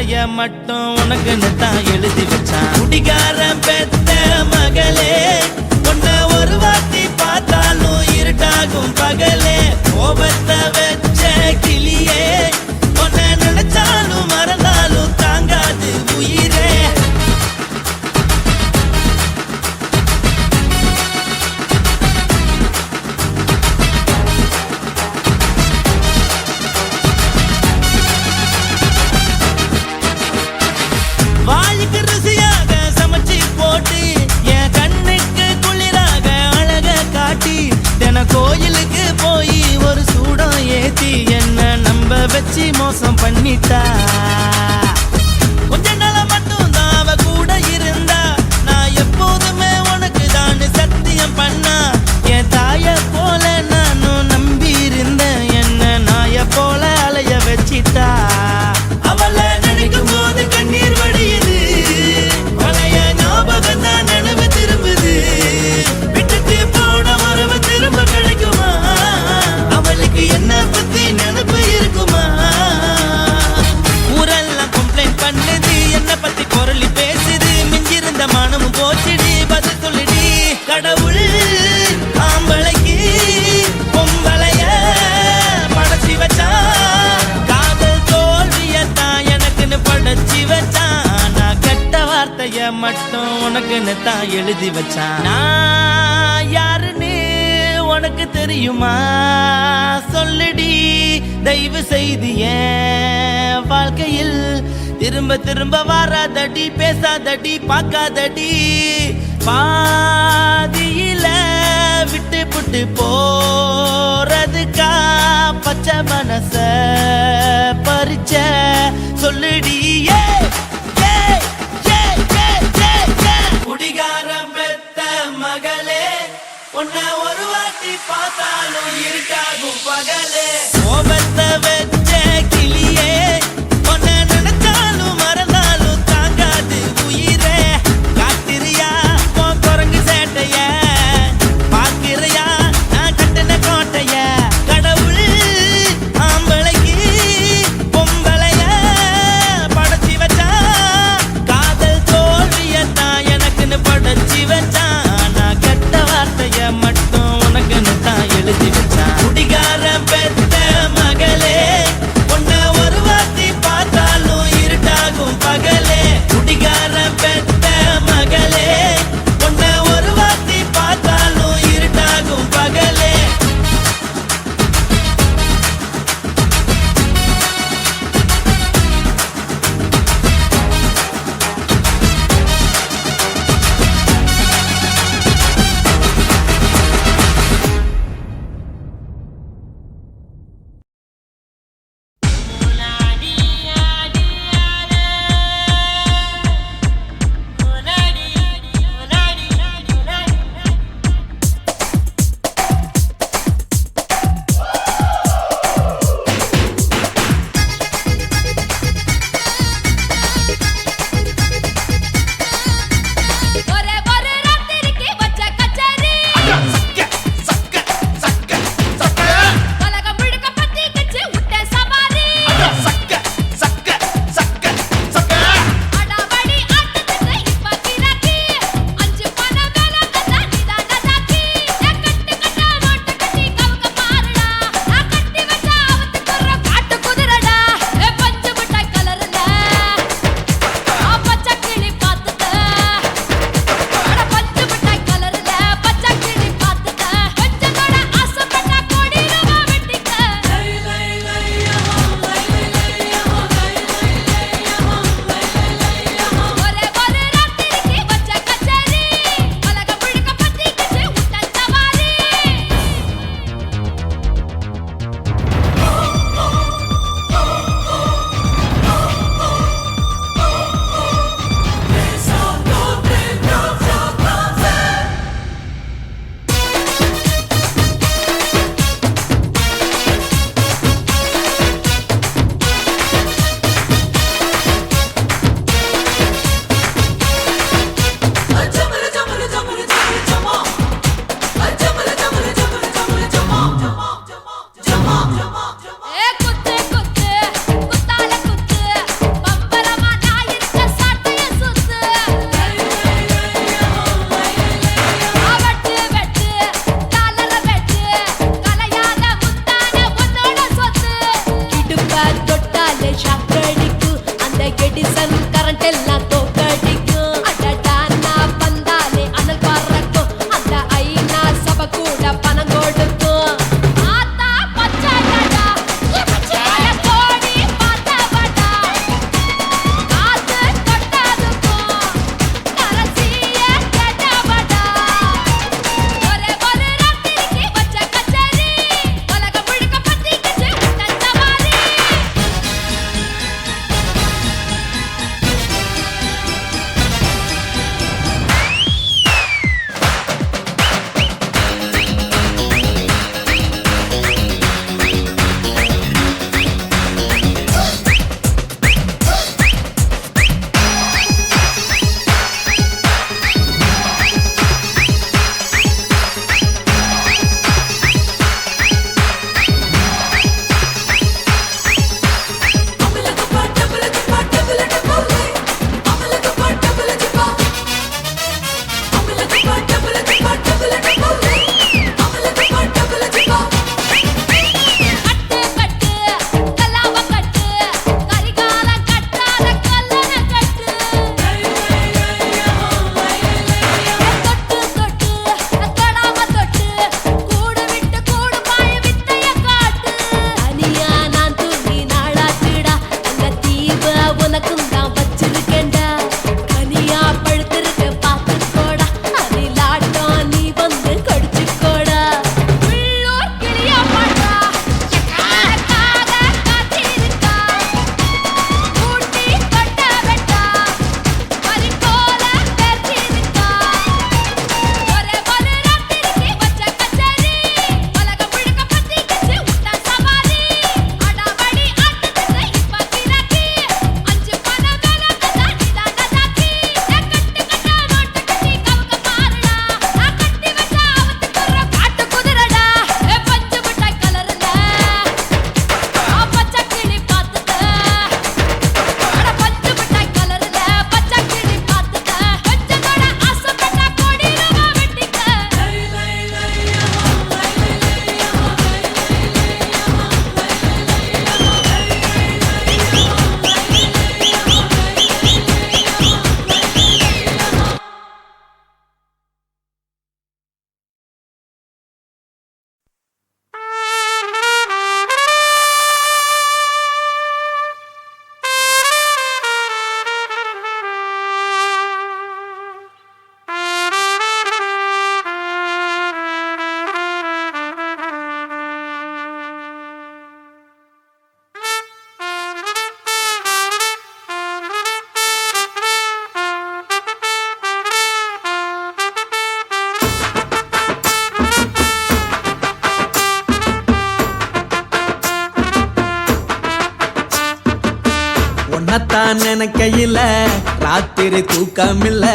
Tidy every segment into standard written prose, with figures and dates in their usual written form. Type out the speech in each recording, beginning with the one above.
வார்த்தைய மட்டும் உனக்குன்னு தான் எழுதி வச்சான். குடிகாரன் பெத்த மகளே, உன்னை ஒரு வாட்டி பார்த்தாலும் இருட்டாகும் பகலே. கோபத்தை வச்ச கிளியே, உன்னை நினைச்சாலும் மறந்தாலும் தாங்காது உயிரே. வாய்க்கு ருசியாக சமைச்சு போட்டு என் கண்ணுக்கு குளிராக அழக காட்டி தின கோயிலுக்கு போய் ஒரு சூடம் ஏத்தி என்ன நம்ப வச்சு மோசம் பண்ணிட்டா. கொஞ்ச நாள மட்டும் தான் அவ கூட இருந்தா, நான் எப்போதுமே உனக்கு தான் சத்தியம் பண்ணா. என் தாய போல நானும் நம்பி இருந்தேன், என்ன நாய போல அலைய வச்சிட்டா. அவளை நினைக்கும் போது கண்ணீர் வடியுது, பழைய ஞாபகம் தான் நினைவு திரும்புது. விட்டுட்டு போன உறவு திரும்ப கிடைக்குமா? அவளுக்கு என்ன பத்தி நினைப்பு இருக்குமா? ஊரெல்லாம் கம்ப்ளைண்ட் பண்ணுது, என்ன பத்தி குரலி பேசுது. மிஞ்சிருந்த மனமும் போச்சுடி, பதில் சொல்லுடி. கடவுள் ஆம்பளைக்கு பொம்பளைய படைச்சி வச்சான், காதல் தோல்வியத்தான் எனக்குன்னு படைச்சி வச்சான். நான் கெட்ட வார்த்தைய மட்டும் உனக்குன்னு தான் எழுதி வச்சான். நான் யாருன்னு உனக்கு தெரியுமா? சொல்லுடி தயவு செய்து என் வாழ்க்கையில் திரும்ப திரும்ப வராதடி, பேசாதடி, பார்க்காதடி. பாதியில விட்டு புட்டு போறதுக்கா பச்சை மனச பறிச்ச சொல்லுடி. குடிகாரம் பெத்த மகளே, உன்னை ஒரு வாட்டி பார்த்தாலும் இருக்காகும் பகலே. கோபத்தை வச்ச கிளியே, உன்னை நினைச்சாலும் மறந்தாலும் தாங்காது உயிரே. காத்திரியா உன் குரங்கு சேட்டைய, பார்க்கிறையா நான் கட்டின கோட்டைய. கடவுள் ஆம்பளைக்கு பொம்பளைய படைச்சி வச்சான், காதல் தோல்வியத்தான் எனக்குன்னு படைச்சி வச்சான். நான் கெட்ட வார்த்தைய மட்டும் உனக்குன்னு தான் எழுதி வச்சான். குடிகாரன் பெத்த உன்னத்தான் நினைக்கையில ராத்திரி தூக்கமில்ல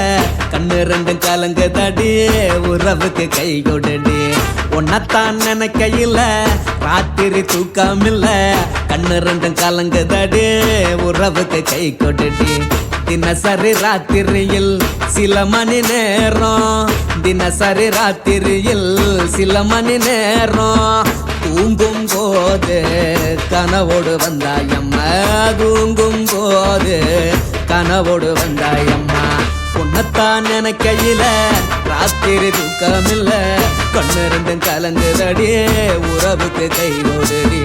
கண்ணு ரெண்டும் கலங்குதடி உறவுக்கு கை கொடுடி உன்னத்தான் நினைக்கையில ராத்திரி தூக்கமில்ல கண்ணு ரெண்டும் கலங்குதடி உறவுக்கு கை கொடுடி தினசரி ராத்திரியில் சில மணி நேரம் தினசரி ராத்திரியில் சில மணி நேரம் தூங்கும் போது கனவோடு வந்தாயம்மா தூங்கும் போது கனவோடு வந்தாயம்மா உன்னத்தான் நினைக்கையில ராத்திரி தூக்கமில்ல கண்ணு ரெண்டும் கலங்குதடி உறவுக்கு கை கொடுடி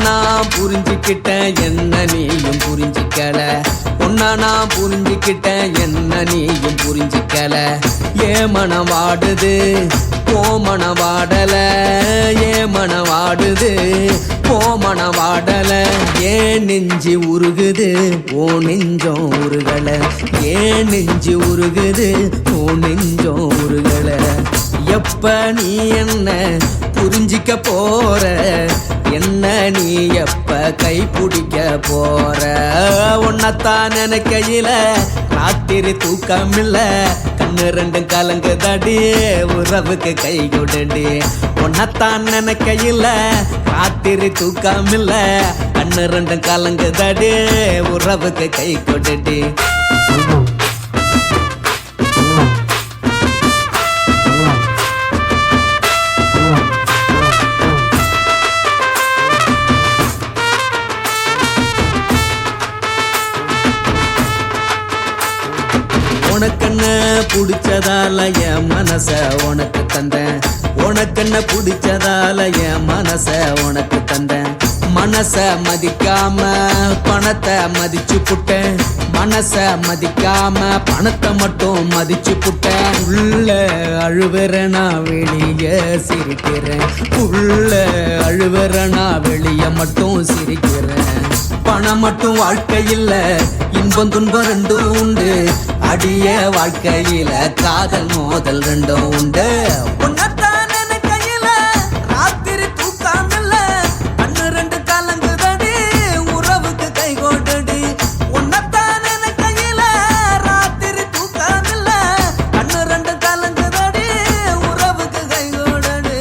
நான் புரிஞ்சுக்கிட்டேன் என்ன நீயும் புரிஞ்சிக்கல உன்ன நான் புரிஞ்சுக்கிட்டேன் என்ன நீயும் புரிஞ்சிக்கல ஏன் மனம் வாடுது போ மனம் வாடல ஏன் மனம் வாடுது போ மனம் வாடல ஏன் நெஞ்சு உருகுது ஓ நெஞ்சம் உருகல ஏன் நெஞ்சு உருகுது ஓ நெஞ்சம் உருகல எப்ப நீ என்ன புரிஞ்சிக்க போற என்ன நீ எப்ப கை பிடிக்க போற உன்னத்தான் நினைக்கையில ராத்திரி தூக்கமில்ல கண்ணு ரெண்டும் கலங்குதடி உறவுக்கு கை கொடுடி உன்னத்தான் நினைக்கையில ராத்திரி தூக்கமில்ல கண்ணு ரெண்டும் கலங்குதடி உறவுக்கு கை கொடுடி உனக்கென்ன பிடிச்சதால என் மனச உனக்கு தந்தேன் உனக்கென்ன பிடிச்சதால என் மனச உனக்கு தந்தேன் மனச மதிக்காம பணத்தை மதிச்சு புட்டேன் மனச மதிக்காம பணத்தை மட்டும் மதிச்சு புட்டேன் உள்ள அழுவுற நான் வெளிய சிரிக்கிறேன் உள்ள அழுவுற நான் வெளிய மட்டும் சிரிக்கிறேன் பணம் மட்டும் வாழ்க்கையில் இன்பம் துன்பம் ரெண்டும் உண்டு அடிய வாழ்க்கையில காதல் மோதல் ரெண்டும் உண்டு உன்னத்தான் நினைக்கையில ராத்திரி தூக்கமில்ல கண்ணு ரெண்டு கலங்குதடி உறவுக்கு கை கொடுடி உன்னத்தான் நினைக்கையில ராத்திரி தூக்கமில்ல கண்ணு ரெண்டு கலங்குதடி உறவுக்கு கை கொடுடி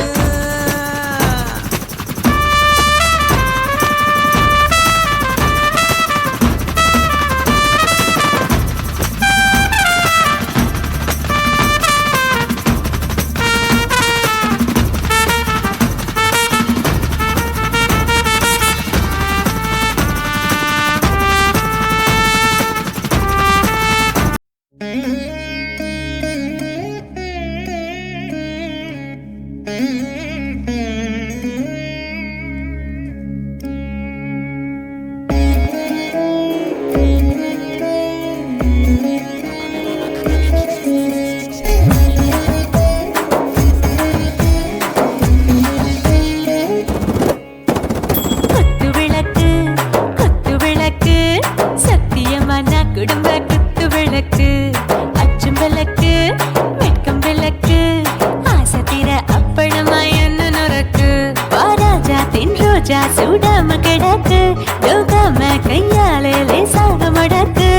சுடாம கிடக்கு யோகாம கையாலே லேசாக மடக்கு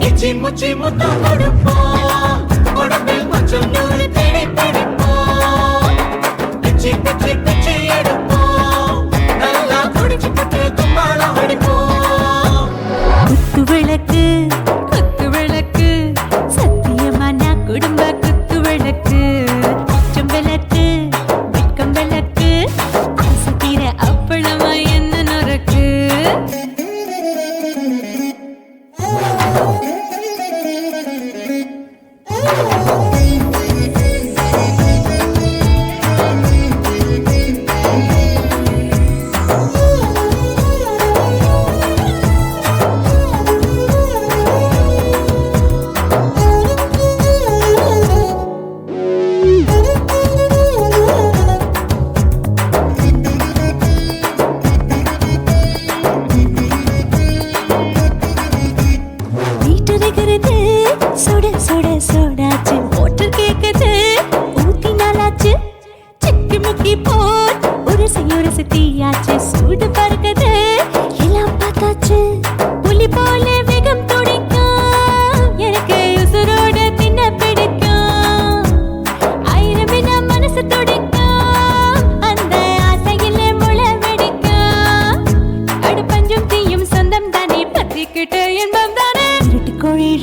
இச்சி முச்சி முத்தம் கொடுப்போம் உடம்பில் கொஞ்சம் நூறு தேடி பிடிப்போம் பிச்சி பிச்சி பிச்சி எடுப்போம் நல்லா குடிச்சு புட்டு கும்பாலம் அடிப்போம் குத்து விளக்கு சத்தியமா நான் குடும்ப குத்து விளக்கு அச்சம் விளக்கு வெட்கம் விளக்கு ஆசை தீர அப்பளமா என்ன நொறுக்கு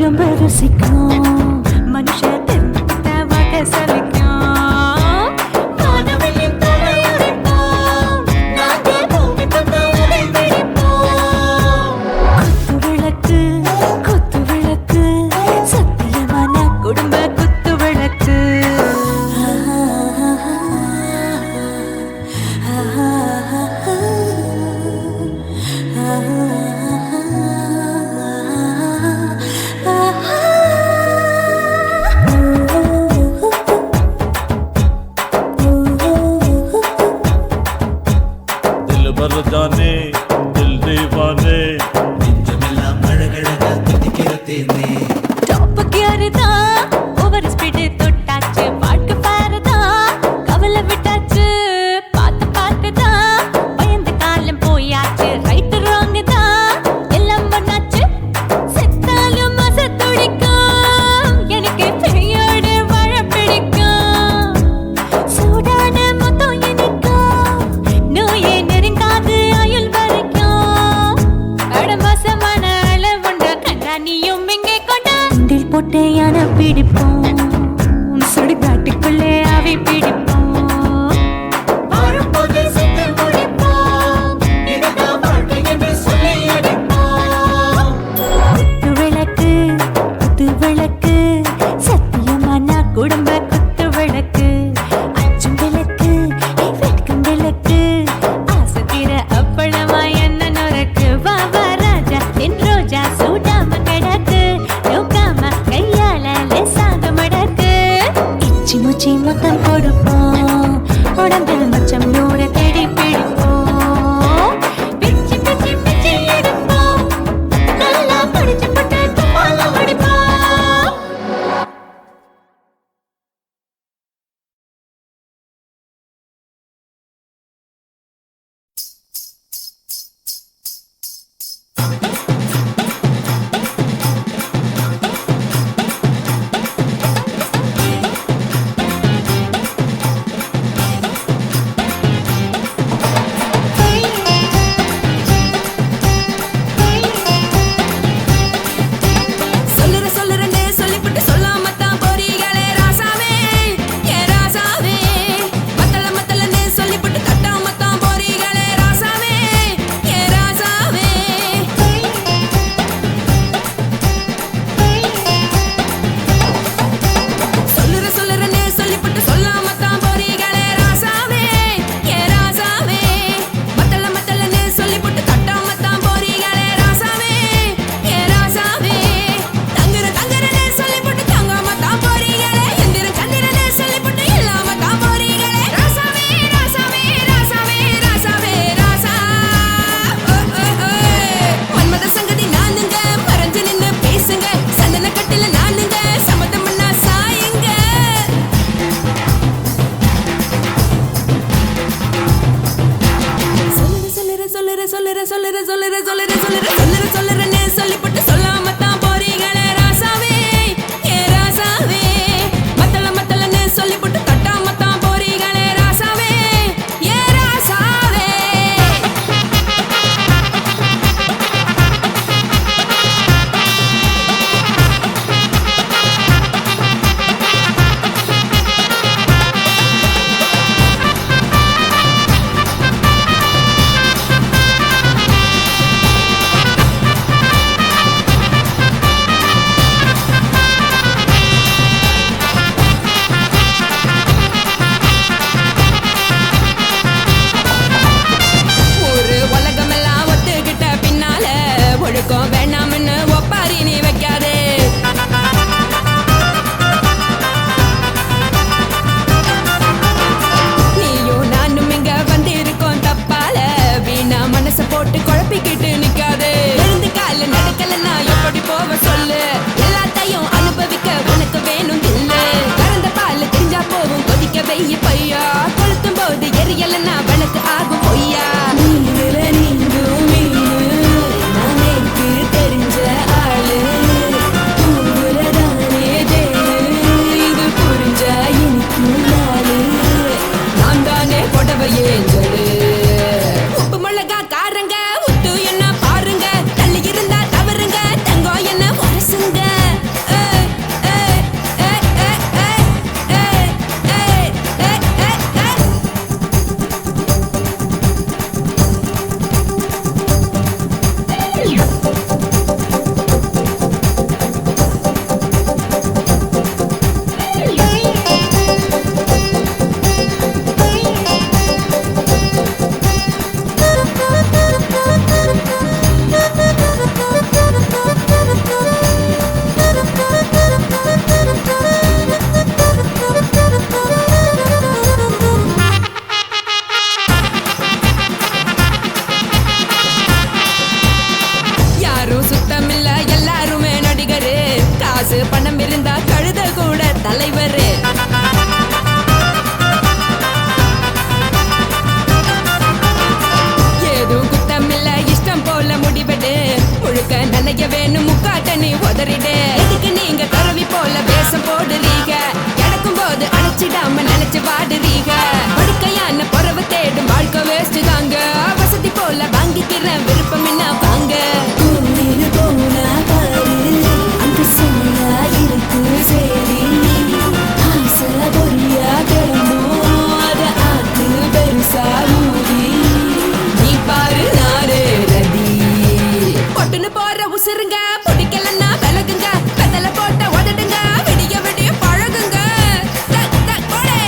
ரொம்ப ருசிக்கும் மனுஷ தெரிஞ்சுக்கிட்ட வாக்க சலிக்கும் வானவெளியின் தலையுரைப்போம் நாங்கள் பூமி தந்த உரை வெடிப்போம் குத்து விளக்கு சத்தியமான குடும்ப குத்து விளக்கு दिल भर जाने दिल दीवाने நெஞ்சமெல்லாம் அழகழகா துடிக்கிற தேனே டாப் கியர் தான் ஓவர் ஸ்பீடு தொட்டாச்சு வாழ்க்கை பாரு தான் கவலை விட்டாச்சு பார்த்து தான் பயந்து காலம் போயாச்சு ரைட் ராங் தான் எல்லாம் பண்ணாச்சு செத்தாலும் மச துடிக்கும் எனக்கு பெரியோட வாழ பிடிக்கும் சூடான மொத்தம் இனிக்கும் நோயே நெருங்காது ஆயுள் வரைக்கும் அடமாசமான அளவுண்ட கண்டா நீயும் இங்கே கொண்டா உண்டில் போட்டு யானை பிடிப்போம் சுடுகாட்டுக்குள்ளே அவை பிடிப்போம் வாழும்போது செத்து முடிப்போம் இதுதான் வாழ்க்கை என்று சொல்லி அடிப்போம் குத்து விளக்கு சத்தியமான குடும்ப குத்து விளக்கு அச்சும் விளக்கு வெட்கும் விளக்கு ஆசை தீர அப்பளமா என்ன நொறுக்கு வா வா ராஜா என் ரோஜா சூடாம கிடக்கு நோக்காம கையால லேசாக மடக்கு இச்சி முச்சி மொத்தம் கொடுப்போம் உடம்பில் மச்சம் நூறு தேடி பிடிப்போம் பிச்சி பிச்சி பிச்சி எடுப்போம் நல்லா படிச்சு போட்டு துப்பால வடிப்போம் சொல்லுறேன்னு சொல்லிப்புட்டு சொல்லாமத்தான் போறீங்களே ராசாவே ஏ ராசாவே மத்தலன்னு சொல்லிப்புட்டு தட்டாமத்தான் போறீங்களே ராசாவே ஏ ராசாவே சொல்லுறேன்னு சொல்லிப்புட்டு சொல்லாமத்தான் போறீங்களே ராசாவே ஏ ராசாவே மத்தலன்னு சொல்லிப்புட்டு தட்டாமத்தான் போறீங்களே ராசாவே ஏ ராசாவே தங்குறன்னு சொல்லிப்புட்டு தங்காமத்தான் போறீங்களே எந்திரன் சந்திரன்னு சொல்லிப்புட்டு இல்லாமத்தான் போறீங்களே ராசாவே ராசாவே ராசாவே ராசாவே ராசா மன்மத சங்கதி நானுங்க மறைஞ்சு நின்னு பேசுங்க சந்தன கட்டில நானுங்க சம்மதம் பண்ணா சாயுங்க சொல்லுறேன்னு சொல்லிப்புட்டு சொல்லாமத்தான் போறீங்களே ராசாவே ஏ ராசாவே மத்தலன்னு சொல்லிப்புட்டு தட்டாமத்தான் போறீங்களே ராசாவே ஏ ராசாவே தலைவர். ஏதும் குத்தமில்ல இஷ்டம் போல முடிவெடு. முழுக்க நனைய வேணும் முக்காட்ட நீ உதறிடு. எதுக்கு நீங்க கரவி போல வேஷம் போடுறீங்க? கிடக்கும் போது அணைச்சிடாம நினைச்சு வாடுறீங்க. படுக்கையான பொறவை தேடும் வாழ்க்கை வேஸ்ட் தாங்க. வசதி போல வாங்கிக்கிற விருப்பம் என்ன வாங்க. போனா பாரு அந்த சிலையா இருக்கு சரி. ஆசை பொரியா கிளம்பும் அத ஆத்து பெருசா மூடி. நீ பாரு நாரு ரதி. பொட்டுன்னு போற உசுருங்க பிடிக்கலன்னா விலகுங்க. கதல போட்ட உதடுங்க விடிய விடிய பழகுங்க. தக் தக் போடே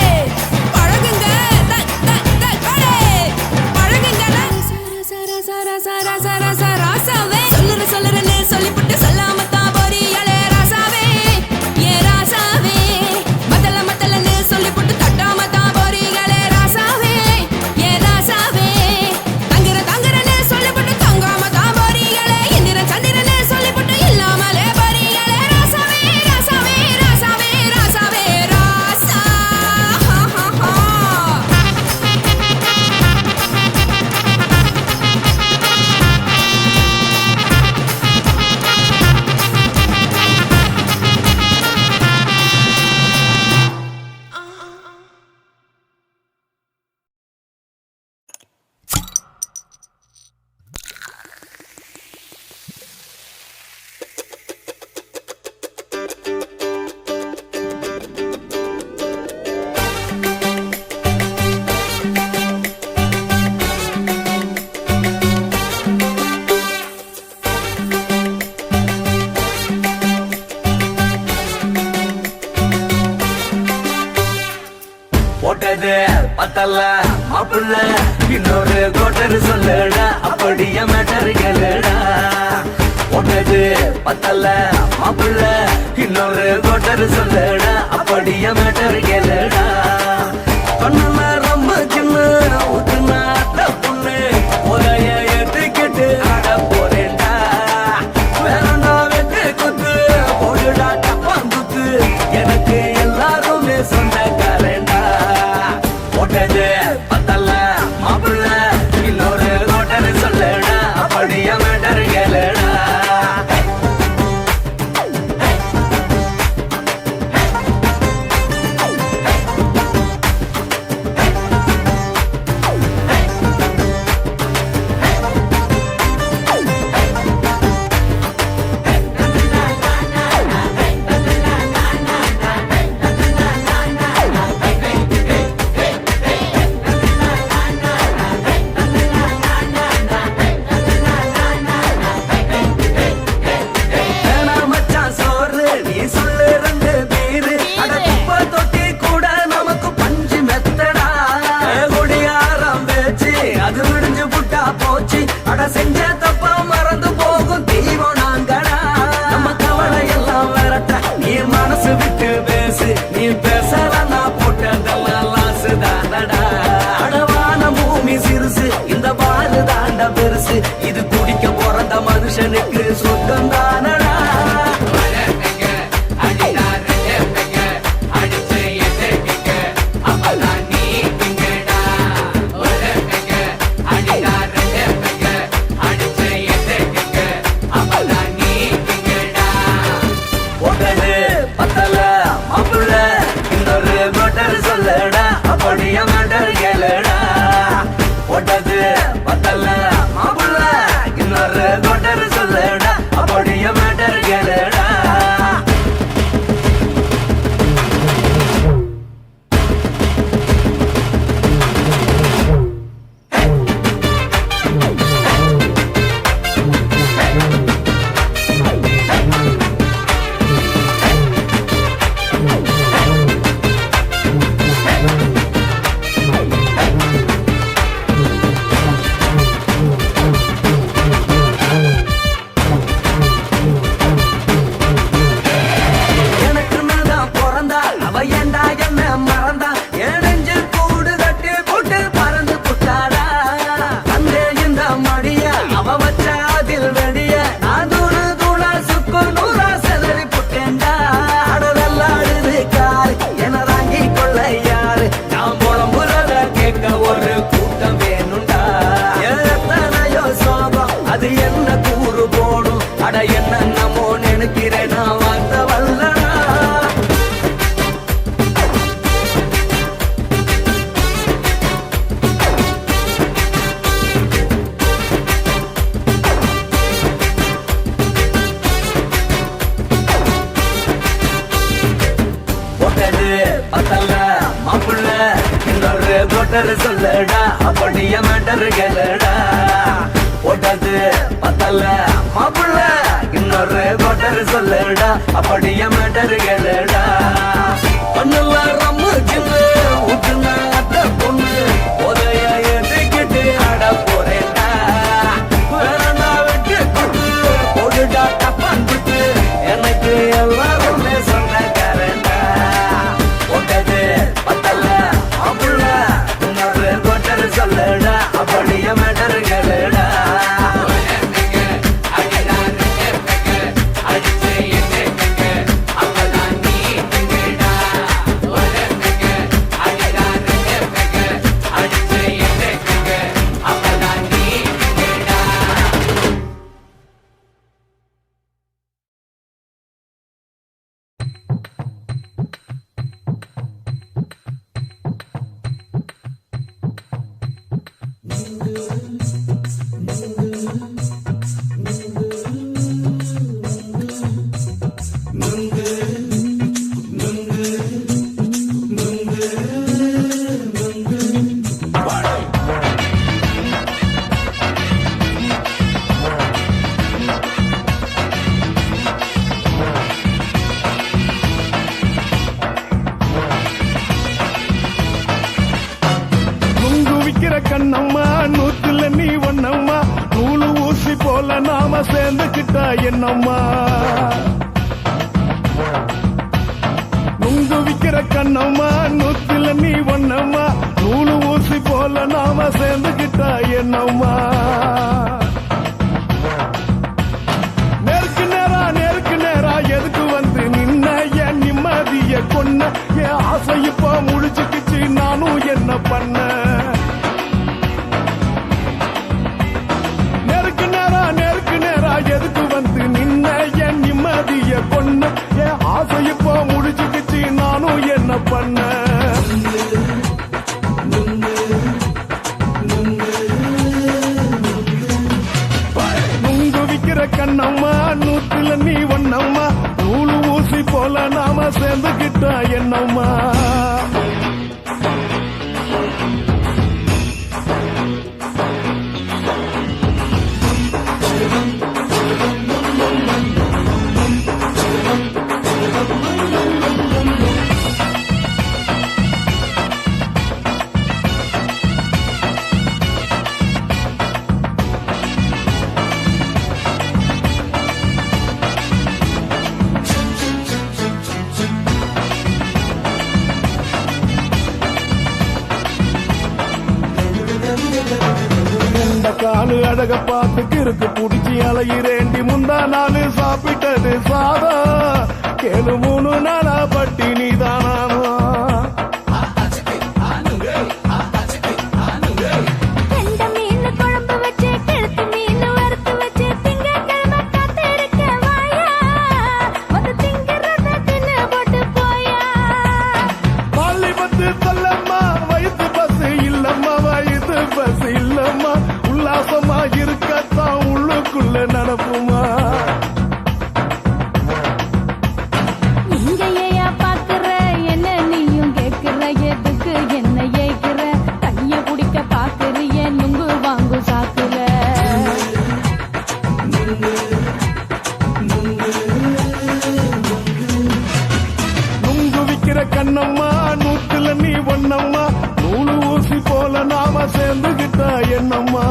பழகுங்க. தக் தக் தக் போடே பழகுங்க. சர சர சர சர சர ராசாவே சொல்லுறேன்னு சொல்லிப்புட்டு சொல்லாம தான் போறியாளே ராசாவே. ஏ ராசாவே மத்தலன்னு சொல்லிப்புட்டு தட்டாம தான் போறியாளே ராசாவே. ஏ ராசாவே தங்குறன்னு சொல்லிப்புட்டு தங்காம தான் போறியாளே. இந்திர சந்திரன்னு சொல்லிப்புட்டு இல்லாமலே போறியாளே ராசாவே. ராசாவே ராசாவே ராசாவே ராசா. போட்டது பத்தல்ல மாப்பிள்ள இன்னொரு கோட்டர் சொல்லுடா. அப்படியே மேட்டர் கேளுடா. போட்டது பத்தல்ல மாப்பிள்ள இன்னொரு கோட்டர் சொல்லுடா. அப்படியே மேட்டர் கேளுடா. கண்ணல ரொம்ப சின்ன ஊத்துனா பொண்ணு உரைய ஏத்துக்கிட்டு ஆட போறேன்டா. வேறண்டா வெட்டு குத்து போடுடா டப்பாங்குத்து. எனக்கு எல்லாருமே சொந்தக்காரண்டா. போட்டது பத்தல்ல மாப்பிள்ள இன்னொரு கோட்டர் சொல்லுடா. அப்படியே மேட்டர் கேளுடா. செஞ்ச தப்பா மறந்து போகும் தெய்வம் நாங்கடா. நம்ம கவலை எல்லாம் விரட்ட நீ மனசு விட்டு பேசு. நீ பேசலன்னா போட்டதெல்லாம் லாசு தானடா. அடவான பூமி சிறுசு இந்த பாலு தாண்ட பெருசு. இது குடிக்க பிறந்த மனுஷனுக்கு சொந்தம் தானடா. அப்படியே மேட்டர் கேளுடா. போட்டது பத்தல்ல மாப்பிள்ள இன்னொரு கோட்டர் சொல்லுடா. கோட்டர் சொல்லடா அப்படியே மேட்டர் கேளடா போட்டது பத்தல மாப்பிள்ள இன்னொரு கோட்டர் சொல்லடா அப்படியே மேட்டர் கேளடா பண்ணல ரம்மு கிண்ணு ஊத்துன அத்த பொண்ணு உதய ஏத்துக்கிட்டு ஆட போறேன்டா வேறண்டா வெட்டு கொட்டு போடுடா டப்பான் விட்டு எனக்கு எல்லாருமே சொந்தக்காரன்டா போட்டது பத்தல மாப்பிள்ள இன்னொரு கோட்டர் சொல்லடா அப்படியே மேட்டர் கேளடா கண்ணம்மா நூத்துல நீ ஒன்னம்மா நூலு ஊசி போல நாம சேர்ந்துக்கிட்டா என்னம்மா நுங்கு விக்கிற கண்ணம்மா நூத்துல நீ ஒன்னம்மா நூலு ஊசி போல நாம சேர்ந்துக்கிட்டா என்னம்மா நேருக்கு நேரா எதுக்கு வந்து நின்ன என் நிம்மதிய கொன்ன என் ஆசை இப்ப முடிச்சுக்கிச்சு நானும் என்ன பண்ண எதுக்கு வந்து நின்ன என் நிம்மதிய கொன்ன என் ஆசை இப்போ முடிச்சுக்கிச்சு நானும் என்ன பண்ண நுங்கு விக்கிற கண்ணம்மா நூத்துல நீ ஒன்னம்மா நூலு ஊசி போல நாம சேர்ந்துக்கிட்டா என்னம்மா காலு அழக பார்த்துக்கு இருக்கு புடிச்சி அலையிறேண்டி முந்தா நாலு சாப்பிட்டது சாதம் கேளு 3 நாளா பட்டினி தானானோ உல்லாசமா இருக்கத்தான் உள்ளுக்குள்ள நடப்புமா இங்கேயா பாக்குற என்ன நீயும் கேக்குற எதுக்கு என்ன ஏய்க்கிற கைய குடிக்க பாக்குறிய நுங்கு வாங்கு சாக்குற நுங்கு விக்கிற கண்ணம்மா நூத்துல நீ ஒன்னம்மா நூலு ஊசி போல நாம சேர்ந்துகிட்டா என்னம்மா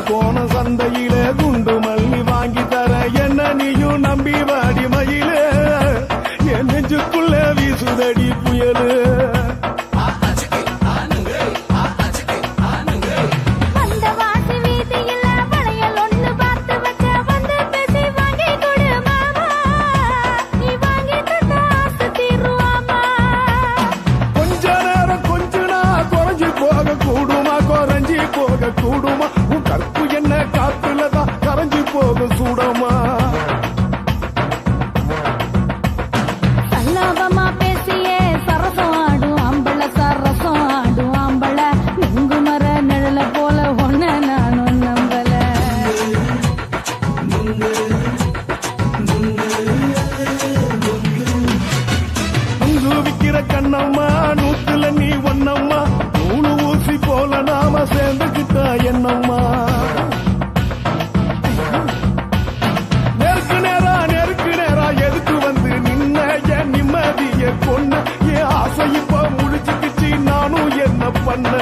கோண சந்தையிலே குண்டு நாம சேர்ந்துக்கிட்டா என்னம்மா நெருக்கு நேரா எதுக்கு வந்து நின்ன என் நிம்மதிய கொன்ன என் ஆசை இப்ப முடிச்சுக்கிச்சு நானும் என்ன பண்ண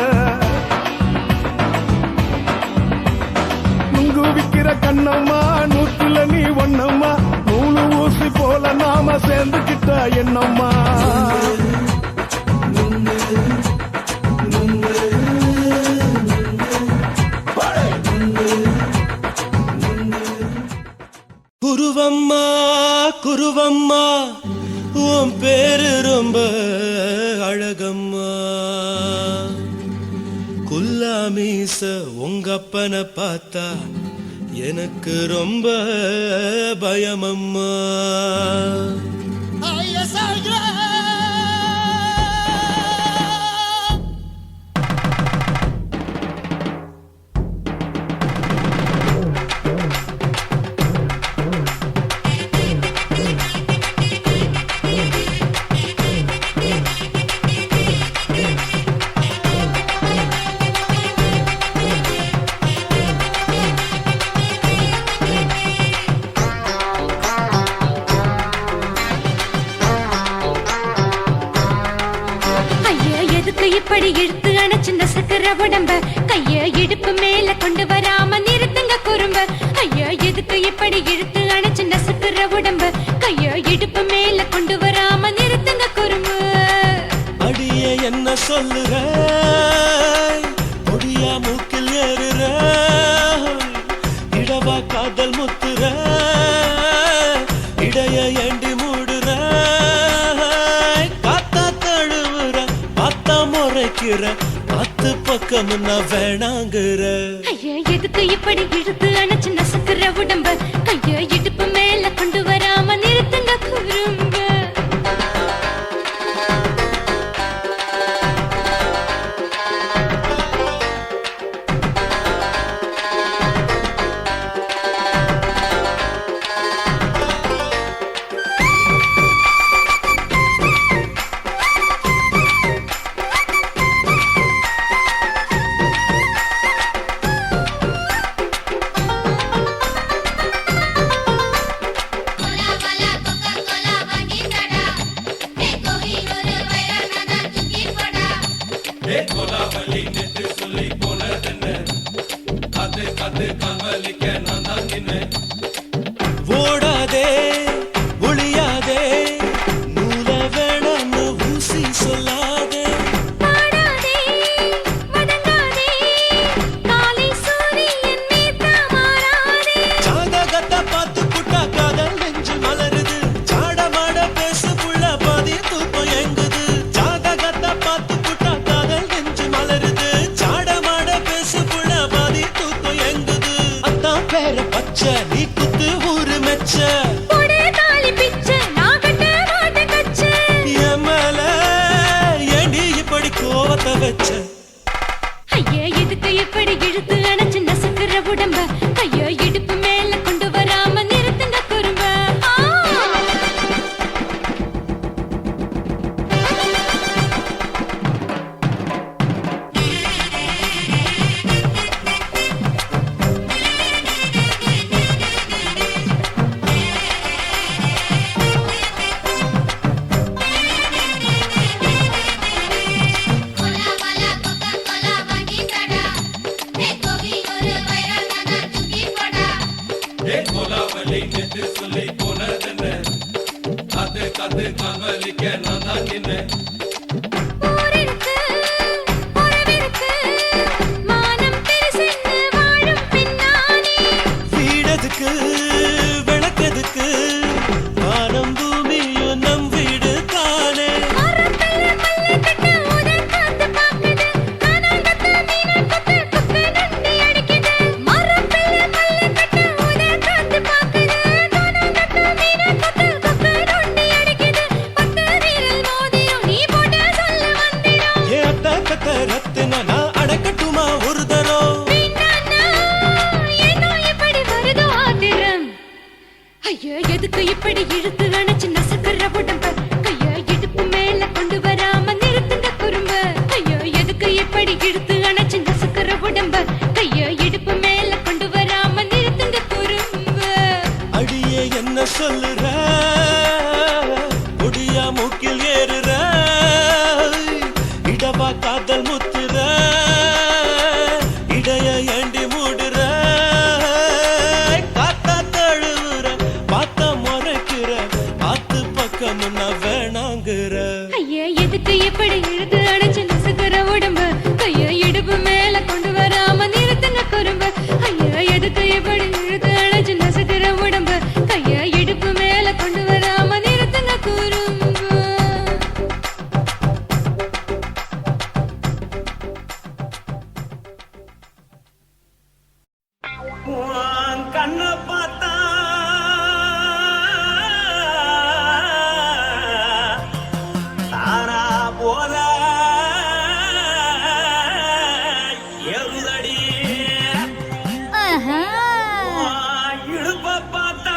நுங்கு விக்கிற கண்ணம்மா நூத்துல நீ ஒன்னம்மா நூலு ஊசி போல நாம சேர்ந்துக்கிட்டா என்னம்மா குருவம்மா குருவம்மா உன் பேரு ரொம்ப அழகம்மா குல்லாமீச உங்க அப்பனை பார்த்தா எனக்கு ரொம்ப பயமம்மா இப்படி இழுத்து அணைச்சு நசுக்கிற உடம்ப கைய இடுப்பு மேல கொண்டு வராம நிறுத்துங்க குறும்ப ஐயா எதுக்கு இப்படி இழுத்து அணைச்சு நசுக்கிற உடம்ப கைய இடுப்பு மேல கொண்டு வராம நிறுத்துங்க குறும்ப அடியே என்ன சொல்லுற முடியா மூக்கில் ஏறுற இடவா காதல் முத்துற இடைய ஏண்டி மூடுற காத்தா தழுவுற பார்த்தா முறைக்கிற பத்து பக்கம் நான் வேணாங்குற ஐயா எதுக்கு இப்படி இழுத்து அணைச்சு நசுக்கிற உடம்ப கைய இடுப்பு மேல கொண்டு வராம நிறுத்துங்க குறும்ப ஓடாதே ஒளியாதே நூல வேணான்னு ஊசி சொல்லாதே பாடாதே வதங்காதே காலை சூரியன் மீதா மாறாதே ஜாதகத்தை பார்த்து புட்டா காதல் நெஞ்சு மலருது சாடமாட பேசு புள்ள பாதி தூக்கம் எங்குது ஜாதகத்தை பார்த்து புட்டா காதல் நெஞ்சு மலருது சாடமாட பேசு புள்ள பாதி தூக்கம் எங்குது அத்தான் பேர பச்சை நீ குத்து ஊரு மெச்ச போடே தாலி பிச்சை நான் கட்ட மாட்ட கச்சை என் மேல ஏண்டி இப்படி கோவத்தை வச்ச ஐயா எதுக்கு இப்படி இழுத்து அணைச்சு நசுக்கிற உடம்ப கைய இடுப்பு மேல கொண்டு வராம நிறுத்துங்க குறும்ப ஊரிருக்கு உறவிருக்கு மானம் பெருசென்னு வாழும் பின்னானே வீடதுக்கு விளக்கதுக்கு வானம் பூமியும் நம் வீடு தானே மரத்துல மல்லு கட்ட உதன் காத்து பாக்குது கானாங்கத்து மீன கொத்து குக்கு நண்டி அடிக்குது மரத்துல மல்லு கட்ட உதன் காத்து பாக்குது கானாங்கத்து மீன கொத்து குக்கு நண்டி அடிக்குது பத்து வீரல் மோதிரம் நீ போட்ட சொல்ல வந்திடும் ஏ அத்த கத்த ரத்தின நான் அடக்கட்டுமா ஒரு தரம் பின்னானா ஏனோ இப்படி வருதோ ஆத்திரம் ஐயா எதுக்கு இப்படி இழுத்து அணைச்சு நசுக்கிற உடம்ப கைய இடுப்பு மேல கொண்டு வராம நிறுத்துங்க குறும்ப ஐயா எதுக்கு இப்படி இழுத்து அணைச்சு நசுக்கிற முடிய மூக்கில் ஏறுற இடவா காதல் முத்துற இடைய ஏண்டி மூடுற காத்தா தழுவுற பார்த்த முறைக்கிற ஆத்து பக்கம் நான் வேணாங்குற ஐயா எதுக்கு எப்படி இழுத்து அடைச்சு நசுக்கிற உடம்பு கைய இடுப்பு மேல கொண்டு வராம நிறுத்துங்க குறும்பு ஐயா எதுக்கு எப்படி இழுத்து அடைச்சு நசுக்கிற உடம்பு கைய இடுப்பு மேல கொண்டு வராம நிறுத்துங்க குறும்பு உன் கண்ணை பார்த்தா தானா போல எருதடி உன் இடுப்பை பார்த்தா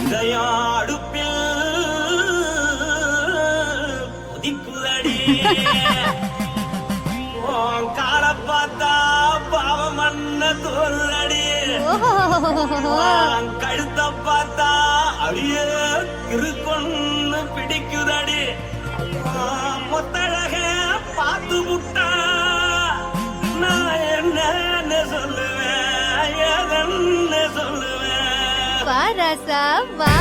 இதயம் அடுப்பில் உதிக்குதடி உன் காலை பார்த்தா பாவம் மண்ண தோல்லடி உன் கழுத்தை பார்த்தா அடியே இருக்குன்னு பிடிக்குதடி உன் முத்தழக பார்த்து விட்டா நான் என்னன்னு சொல்லுவேன் எதன்னு சொல்லுவேன் வாராசா வா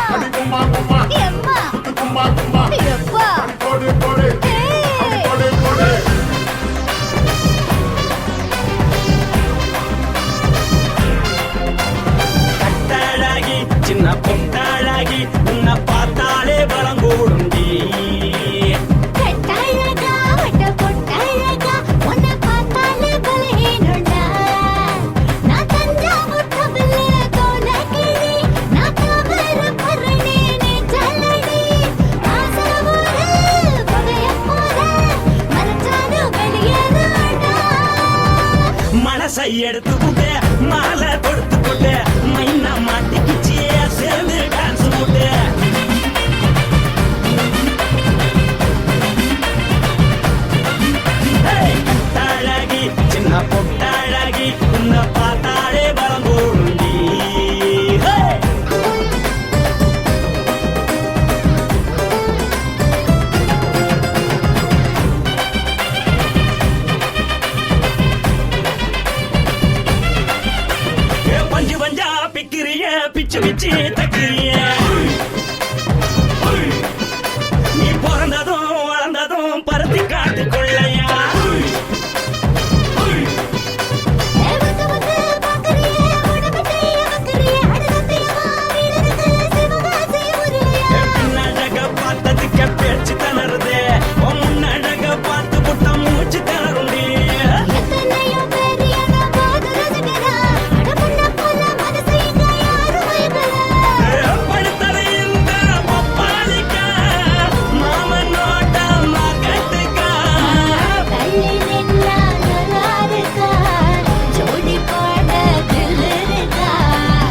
அடி கும்மா கும்மா எம்மா கும்மா கும்மா எப்பா போடு போடு அடி போடு போடு கட்டழகி சின்ன பொட்டழகி உன்னை பார்த்தாலே பலம் கூடுண்டி கட்டழகா வட்ட பொட்டழகா உன்னை பார்த்தாலே பலஹீனண்டா நான் தஞ்சாவூர் தவிலே கோலகிரி நான் கவர பரணி நீ ஜல்லடி ஆசவூரு பகைய போல மறைச்சாலும் வெளியேறாடா மனசை எடுத்துக்கிட்டு மாலை கொடுத்துக்கிட்டு மைனா மாட்டிக்கிச்சு சேர்ந்து டான்ஸ் போட்டு கட்டழகி சின்ன பொட்டழகி உன்னை பார்த்தாலே பலம் கூடுண்டி பஞ்சு பஞ்சா பிக்கிறிய பிச்சு பிச்சு தக்கிறிய நீ பிறந்ததும் வளர்ந்ததும் பருத்தி காட்டு கொள்ளையா வந்து வந்து பாக்கறியே உடம்பத்தைய வக்கறியே அடுத்தத்தையவா வீரருக்கு சிவகாசி உருவையா பின்னழக பார்த்ததுக்கு பேச்சு திணறுது முன்னழக பார்த்து புட்டம் மூச்சு திணறுண்டி எத்தனையோ பேர் என்ன போது ரசிக்கிறா அடமுன்ன போல மனசை இங்க யாரும் வைக்கல படுத்தது இந்த பப்பாளிக்கா மாமன் நோட்ட மகட்டுக்கா தள்ளி நின்னா நல்லாருக்கா ஜோடி பாட தில்லிருக்கா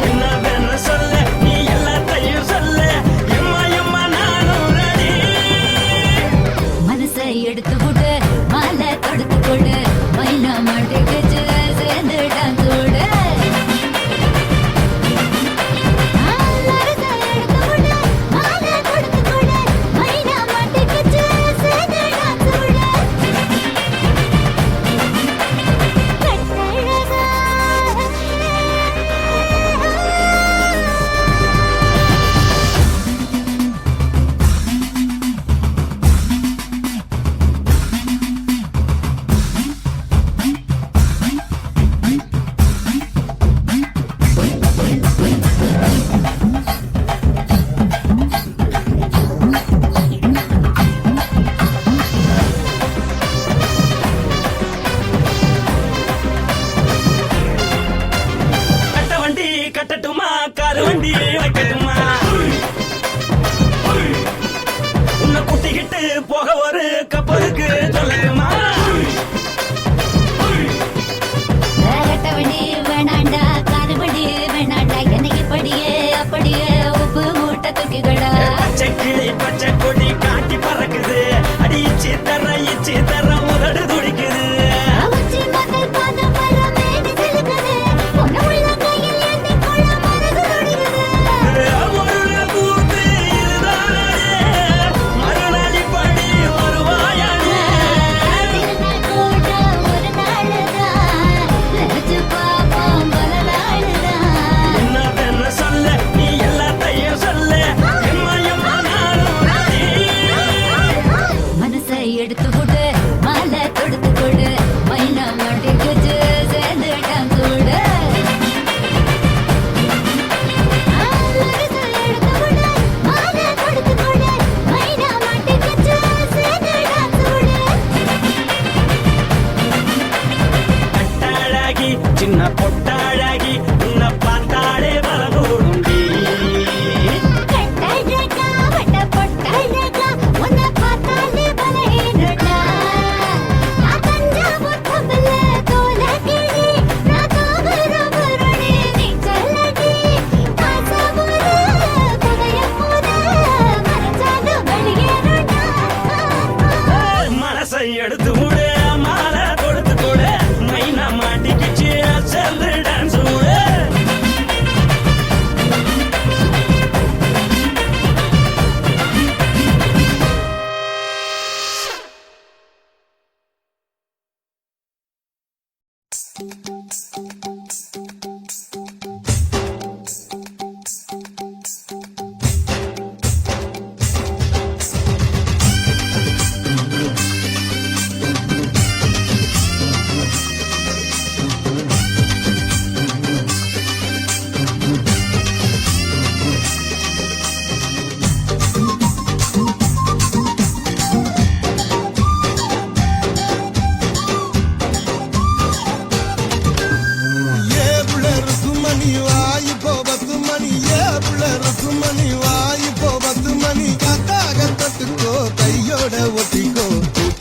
என்னவென்னு சொல்ல நீ எல்லாத்தையும் சொல்ல எம்மா எம்மா நானும் ரெடி மனசை எடுத்து கொடு மாலை தொடுத்து கொடு மைனா மாட்டுக்கு சேர்ந்து டான்ஸ் ஓடு மனசை எடுத்து கொடு மாலை தொடுத்து கொடு மைனா மாட்டுக்கு சேர்ந்து டான்ஸ் ஓடு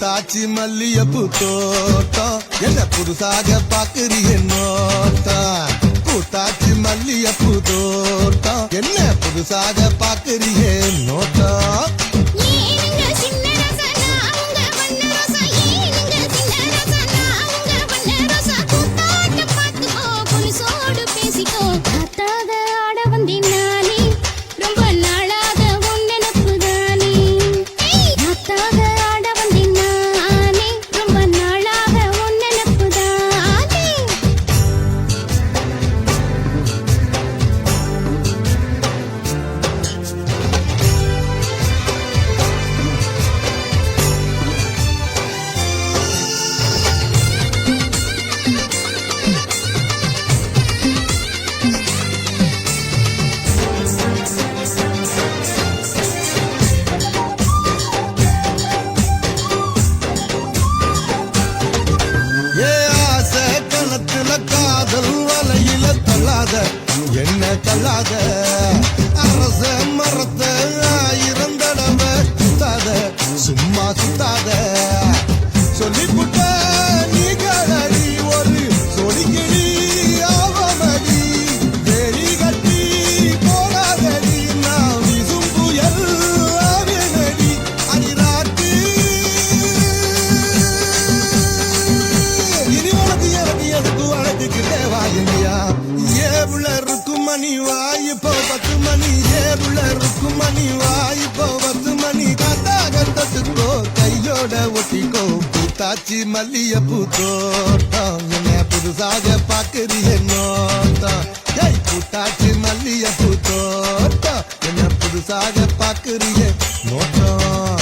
காச்சி மல்லியப்பூ தோட்டம் என்ன புதுசாக பாக்குறிய நோட்டம் கூத்தாச்சி மல்லியப்பூ தோட்டம் என்ன புதுசாக பாக்குறிய நோட்டம் என்ன தள்ளாத அரச மரத்த ஆயிரம் தடவை சுத்தாத சும்மா சுத்தாத சொல்லிப்புட்ட நீ கலடி ஒரு சொடிக்கிளி ஆவமடி வெளி கட்டி போகாதடி நான் விசும் புயல் ஆவேனடி அடிராட்டு இனி உனக்கு எனக்கு எதுக்கு வழக்குக்கிட்டே வாயியா மணி வாய்ப்போ 10 மணி ஏபுள்ள இருக்கும் மணி வாய்ப்போ 10 மணி காத்தாக தொட்டுக்கோ கையோட ஒட்டிக்கோ பூத்தாச்சி மல்லியப்பூ தோட்டம் என்ன புதுசாக பாக்குறிய நோட்டம் பூத்தாச்சி மல்லியப்பூ தோட்டம் என்ன புதுசாக பாக்குறிய நோட்டம்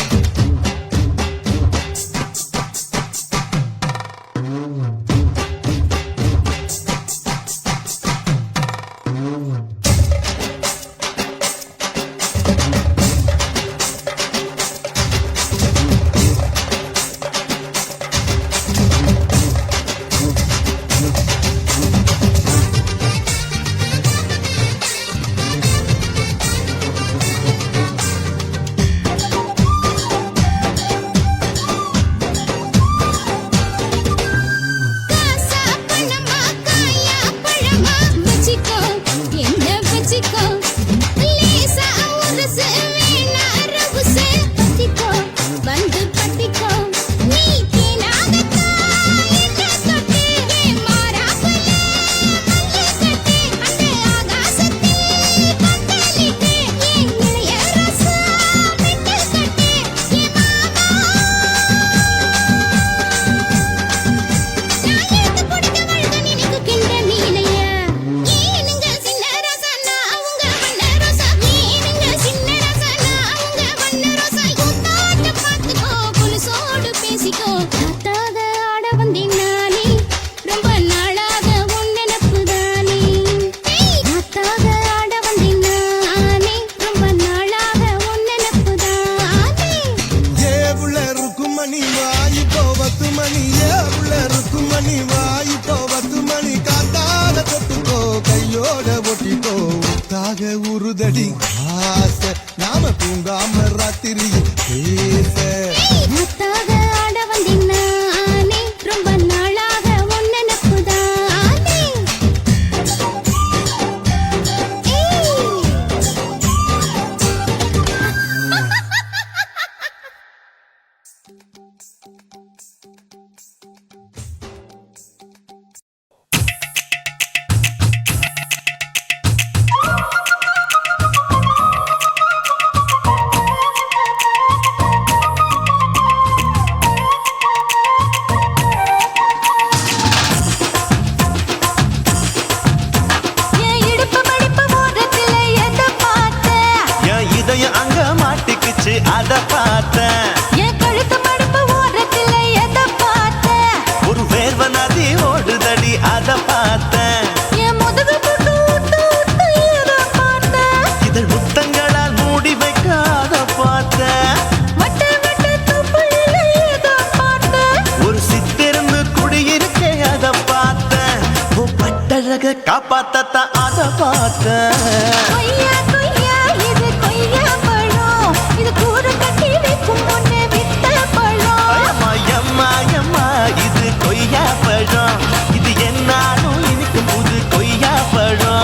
உருதடி ஆசை நாம தூங்காம ராத்திரி பேச ஆட வந்தினானே ரொம்ப நாளாக ஒன்ன நப்புதானே நதி ஓடுதடி அத பார்த்தேன். என் முதுகு போட்டு விட்டு விட்டு ஏதோ பார்த்தேன். இதழ் முத்தங்களால் மூடி வைக்க அத பார்த்தேன். வட்ட வட்ட தொப்புளில ஏதோ பார்த்தேன். ஒரு சித்திரந்து குடியிருக்கே அத பார்த்தேன். உன் பட்டழக காப்பாத்தத்தான் அத பார்த்தேன். கொய்யா கொய்யா இது கொய்யா பழம். இது கூறு கட்டி வைக்கும் முன்னே வித்த பழம். அம்மா எம்மா எம்மா இது கொய்யா பழம். இது என்னாலும் இனிக்கும் புது கொய்யா பழம்.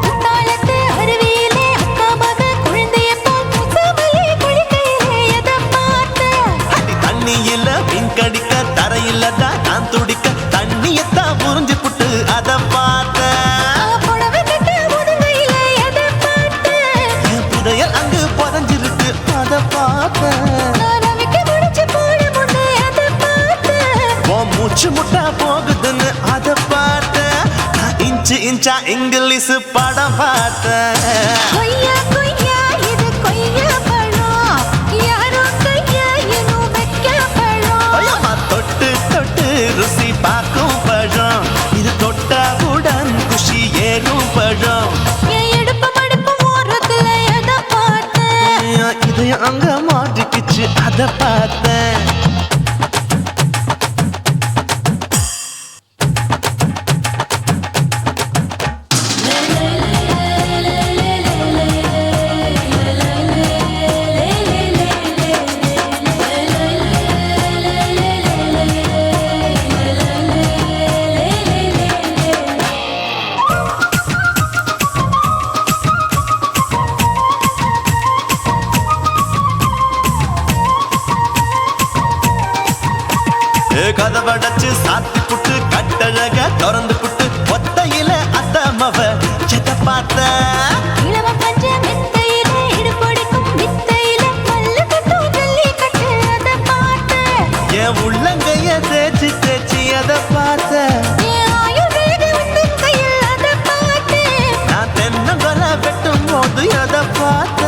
குத்தாலத்து அருவியிலே அக்கா மக குழந்தைய போல் முசாமையே குளிக்கையிலே எதை பார்த்தேன். அடி தண்ணியில மீன் கடிக்க தரையில தான் நான் துடிக்க தண்ணியத்தான் புரிஞ்சு புட்டு அத பார்த்தேன். புடவை கட்ட முதுகையிலே எதை பார்த்தேன். என் புதையல் அங்கு புதஞ்சிருக்கு அத பார்த்தேன். நான் ரவிக்கு முடிச்சு போட முன்னே எதை பார்த்தேன். உன் மூச்சு முட்டா போகுதுன்னு அத பார்த்தேன். நான் இன்ச்சு இன்ச்சா இங்கிலீஷ் படம் பார்த்தேன். கொய்யா கொய்யா இது கொய்யா பழம். யாரோ கையா இன்னும் வைக்க பழம். ஐயம்மா தொட்டு தொட்டு ருசி பார்க்கும் பழம். இது தொட்டவுடன் குஷி ஏறும் பழம். என் இடுப்பு மடுப்பு ஓரத்துல எதை பார்த்தேன். என் இதயம் அங்க மாட்டிக்கிச்சு அத பார்த்தேன். கதவடைச்சு சாத்தி புட்டு கட்டழக திறந்து புட்டு ஒத்தையில அத்தமவ எதை பார்த்த. இளவ பஞ்ச மெத்தையிலே இடுப்பொடிக்கும் வித்தையில மல்லு கட்டும் ஜல்லி கட்டு அதை பார்த்தேன். என் உள்ளங்கைய தேய்ச்சி தேய்ச்சி அதை பார்த்த. என் ஆயுர்வேத உந்தன் கையில் அதை பார்த்தேன். நான் தென்னங்கொலை வெட்டும் போது எதை பார்த்த.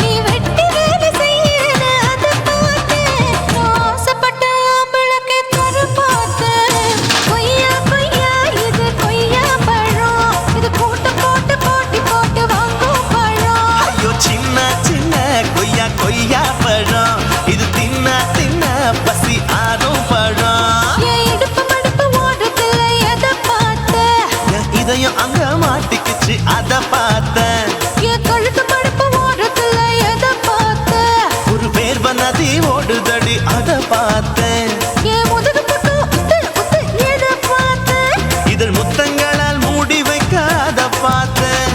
நீ வெட்டி வேலை செய்யறது அதை பார்த்தேன். நான் ஆசைப்பட்ட ஆம்பளுக்கு தர பார்த்தேன். கொய்யா கொய்யா இது கொய்யா பழம். இது கூட்டு போட்டு போட்டி போட்டு வாங்கும் பழம். ஐயோ சின்ன சின்ன கொய்யா கொய்யா பழம். இது தின்ன தின்ன பசி ஆறும் பழம். என் இடுப்பு மடுப்பு ஓரத்துல எதை பார்த்தேன். என் இதயம் அங்க மாட்டிக்கிச்சு அத பார்த்தேன். என் கழுத்து மடுப்பு ஓரத்துல எதை பார்த்தேன். ஒரு வேர்வ நதி ஓடுதடி அத பார்த்தேன். என் முதுகு போட்டு உத்து உத்து எதை பார்த்தேன். இதழ் முத்தங்களால் மூடி வைக்க அத பார்த்தேன்.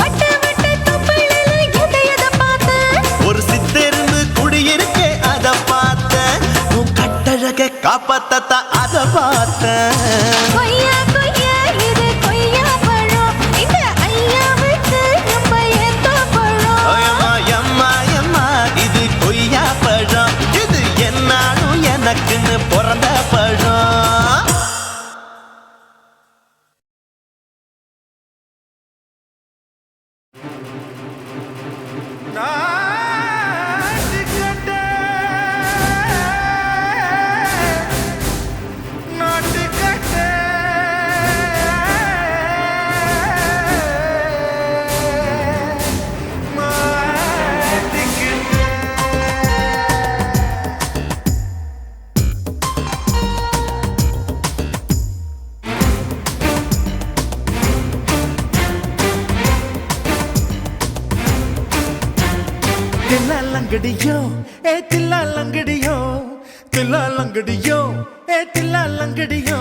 வட்ட வட்ட தொப்புளில எதை பார்த்தேன். ஒரு சித்தெருந்து குடியிருக்கே அத பார்த்தேன். உன் கட்டழக காப்பாத்தத்தான் அத பார்த்தேன். கொய்யா கொய்யா இது கொய்யா பழம். இந்த ஐயாவுக்கு ரொம்ப ஏத்த பழம். ஐயம்மா எம்மா எம்மா இது கொய்யா பழம். இது என்னாலும் எனக்குன்னு பிறந்த பழம். தில்லாலங்கடியோ தில்லாலங்கடியோ தில்லாலங்கடியோ தில்லாலங்கடியோ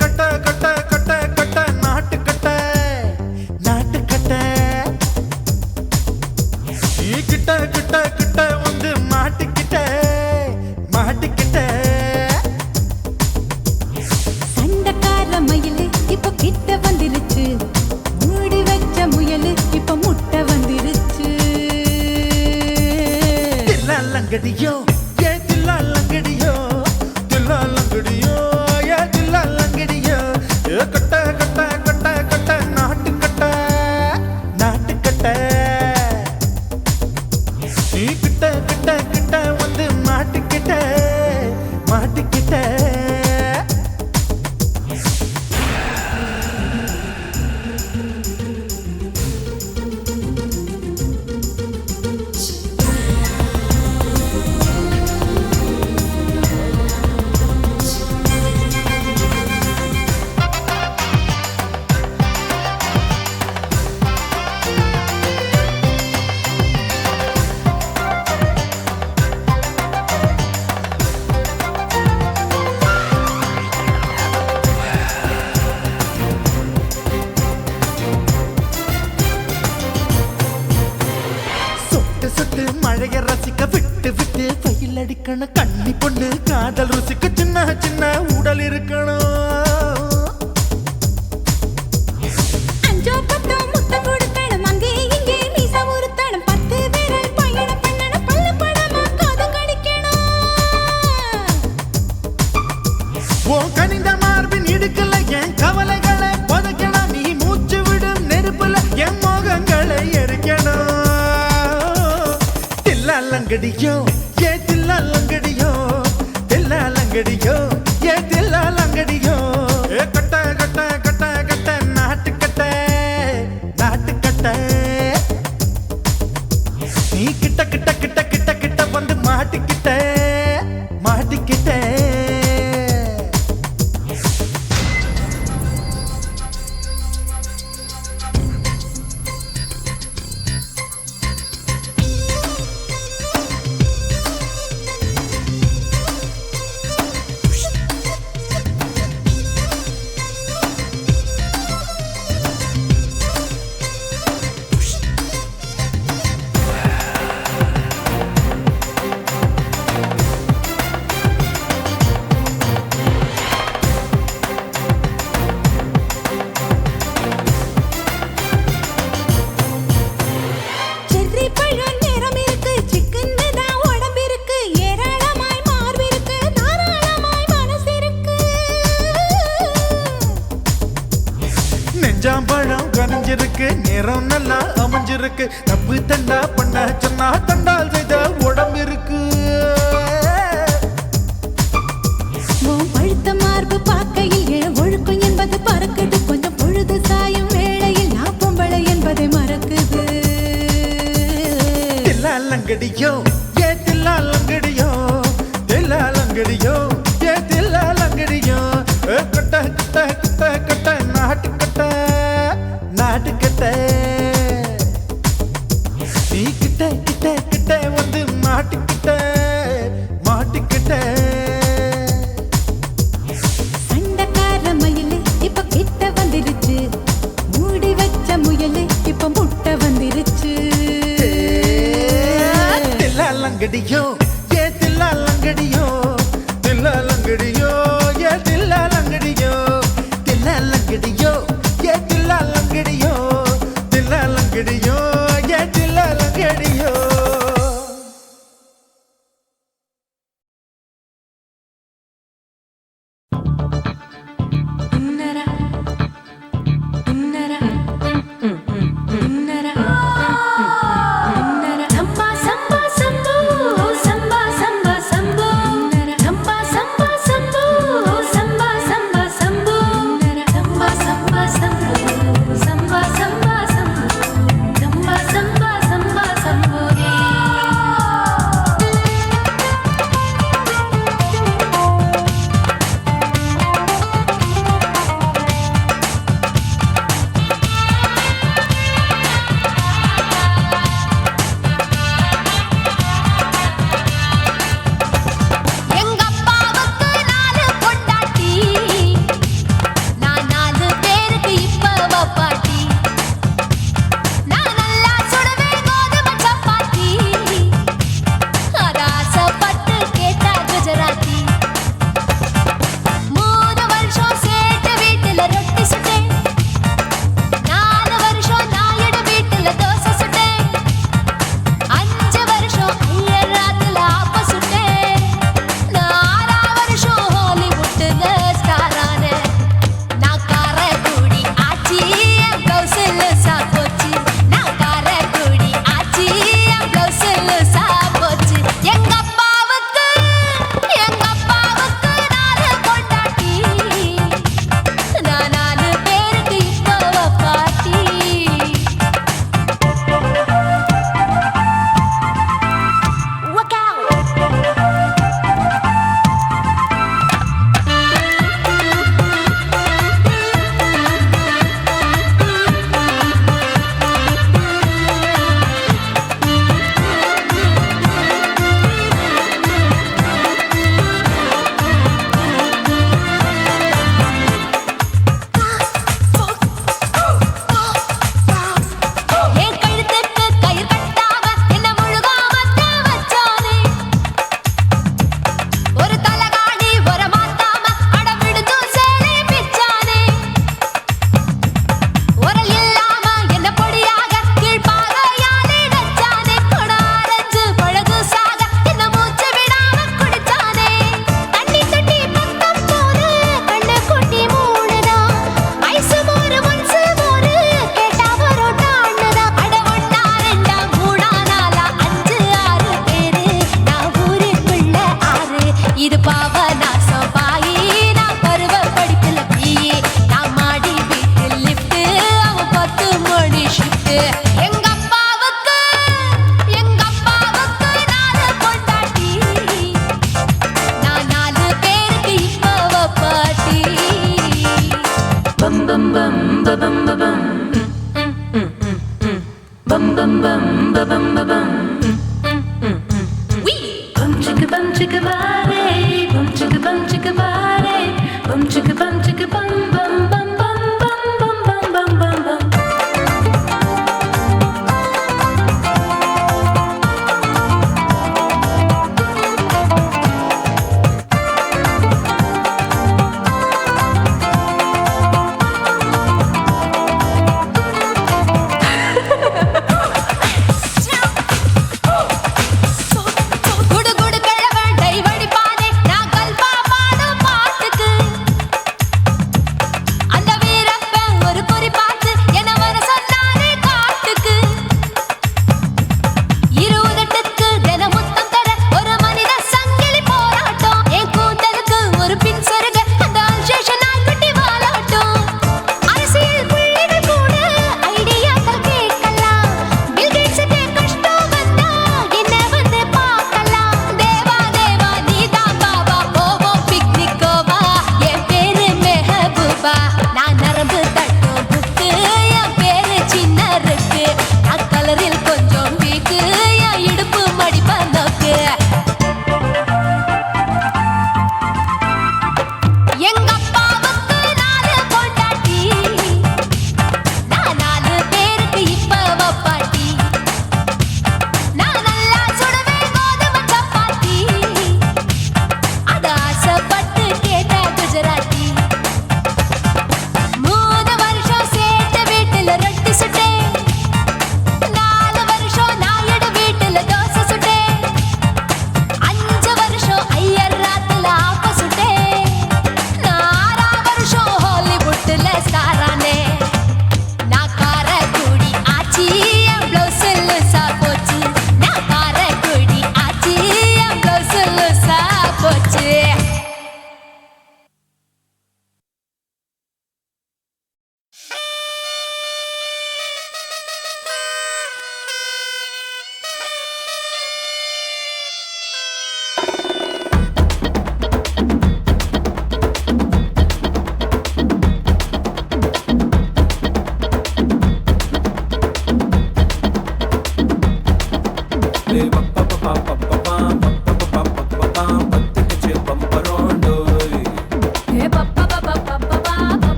கட்ட கட்ட கட்ட கட்ட நாட்டு கட்ட நாட்டு கட்ட கிட்ட கிட்ட கிட்ட வந்து மாட்டிக்கிட்ட மாட்டிக்கிட்ட சண்டக்கார மயிலு இப்போ கிட்ட வந்து லங்கடியோ ஏ தில்லா லங்கடியோ தில்லா லங்கடியோ ஏ தில்லா லங்கடியோ ஏ கட்ட கட்ட கட்ட கட்ட நாட்டு கட்ட நாட்டு கட்ட நீ கிட்ட கிட்ட கிட்ட வந்து மாட்டிக்கிட்ட மாட்டிக்கிட்ட சொட்டு மழைய ரசிக்க விட்டு விட்டு வெயில் அடிக்கணும் கண்ணி பொண்ணு காதல் ருசிக்க சின்ன சின்ன உடல் இருக்கணும் அஞ்சோ பத்தோ முத்தம் கொடுக்கணும் அங்கே இங்கே மீசா உருத்தணும் 10 விரல் பயணம் பண்ணணும் பல்ல படமா காது கடிக்கணும் ஓ கனிந்த மார்பின் இடுக்கல என் கவலைகளை புதைக்கணும் நீ மூச்சு விடும் நெருப்புல என் மோகங்களை எரிக்கணும் தில்லாலங்கடியோ ஏ தில்லாலங்கடியோ தில்லாலங்கடியோ ஏ தில்லாலங்கடியோ ஏ கட்ட கட்ட கட்ட கட்ட நாட்டு கட்ட நாட்டு கட்ட நீ கிட்ட கிட்ட கிட்ட கிட்ட கிட்ட வந்து மாட்டிக்கிட்ட மாட்டிக்கிட்ட செர்ரி பழம் நிறம் இருக்கு சிக்கன்னு தான் உடம்பு இருக்கு ஏராளமாய் மார்பு இருக்கு தாராளமாய் மனசு இருக்கு நெஞ்சாம்பழம் கனிஞ்சிருக்கு நிறம் நல்லா அமைஞ்சிருக்கு தப்பு தண்டா பண்ண சொன்னா தண்டால் செய்த உடம்பு இருக்கு உன் பழுத்த மார்பு பார்க்கையில் என் ஒழுக்கம் என்பது பறக்குது கொஞ்சம் பொழுது சாயும் வேளையில் நான் பொம்பளை என்பதை மறக்குது தில்லாலங்கடியோ ஏ தில்லாலங்கடியோ தில்லாலங்கடியோ ஏ தில்லாலங்கடியோ ஏ கட்ட கட்ட கட்ட கட்ட நாட்டு கட்ட நாட்டு கட்ட நீ கிட்ட கிட்ட கிட்ட வந்து மாட்டிக்கிட்ட மாட்டிக்கிட்ட சண்டைக்கார மயிலு இப்ப கிட்ட வந்துருச்சு மூடி வச்ச முயலு இப்ப முட்டை வந்துருச்சு தில்லால எங்க அப்பாவுக்கு நாலு பொண்டாட்டி, நான் 4 பேருக்கு இப்ப பாட்டி. பம் பம் பம் பம் பம் bum bum bum bum bum bum chicka body bum chicka body bum chicka bum bum bum bum bum bum bum bum bum bum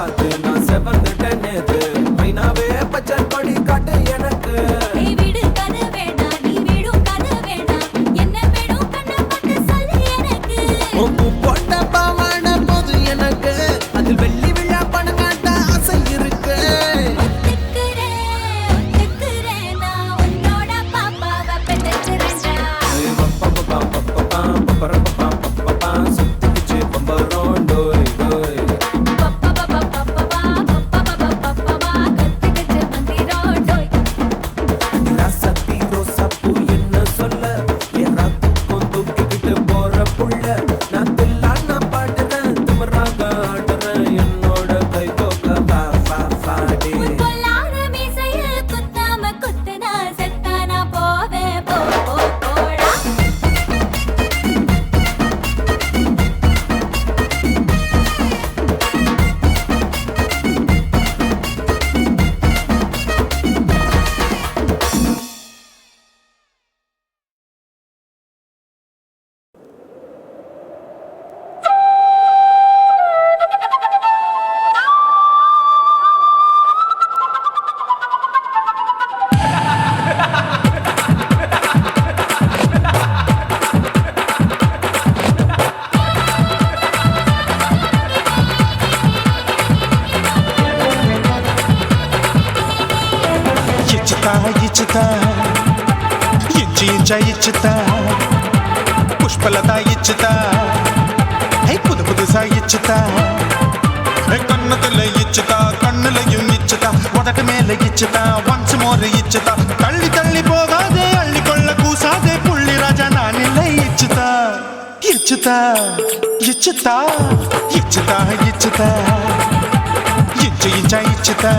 பார்த்து நான் செவந்துட்டேன் நேத்து மைனாவே பச்சை கொடி காட்டு எனக்கு நீ விடு கதை வேணாம் நீ விடும் கதை வேணாம் என்ன வேணும் கண்ணை பார்த்து சொல்லு எனக்கு உப்பு போட்ட பாவான போது எனக்கு அதில் வெள்ளி விழா பணம் காட்ட ஆசை இருக்கு ஒத்துக்கிறேன் நான் உன்னோட பாப்பாவை பெற்றேன்டா சுத்திச்சு பம்பரோம் டோய் டோய் ராசத்தி ரோசாப்பூ என்ன சொல்ல என் ராத்துக்கும் தூக்கிக்கிட்டு போற புள்ள நான் தில்லான பாடுறேன் திமிராக ஆடுறேன் என்னோட கை கோக்க பாடி பொல்லாத மீசையில் குத்தாம குத்துனா செத்தானா போவேன் போடா ఇచ్చుతా ఇచ్చుతా పుష్పలత ఇచ్చుతా புது புதுசா இச்சுதா கண்ணத்துல இச்சுதா கண்ணுலையும் இச்சுதா உதட்டு மேல இச்சுதா ஒன்ஸ் மோர் இச்சுதா தள்ளி தள்ளி போகாதே அள்ளி கொள்ள கூசாதே புள்ளி ராஜா நான் இல்லை இச்சுதா இச்சுதா இச்சுதா இச்சுதா இச்சுதா இச்சுதா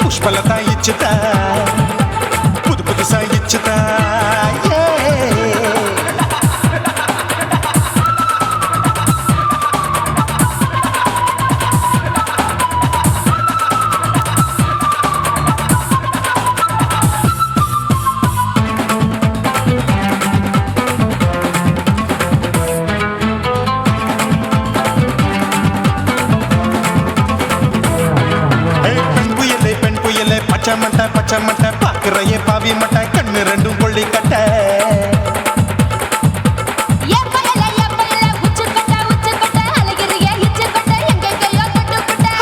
புஷ்பலதா இச்சுதா புது புதுசா இச்சுதா பச்சை மட்டை பாக்குறையே பாவி மட்டை கண்ணு ரெண்டும் கொள்ளி கட்ட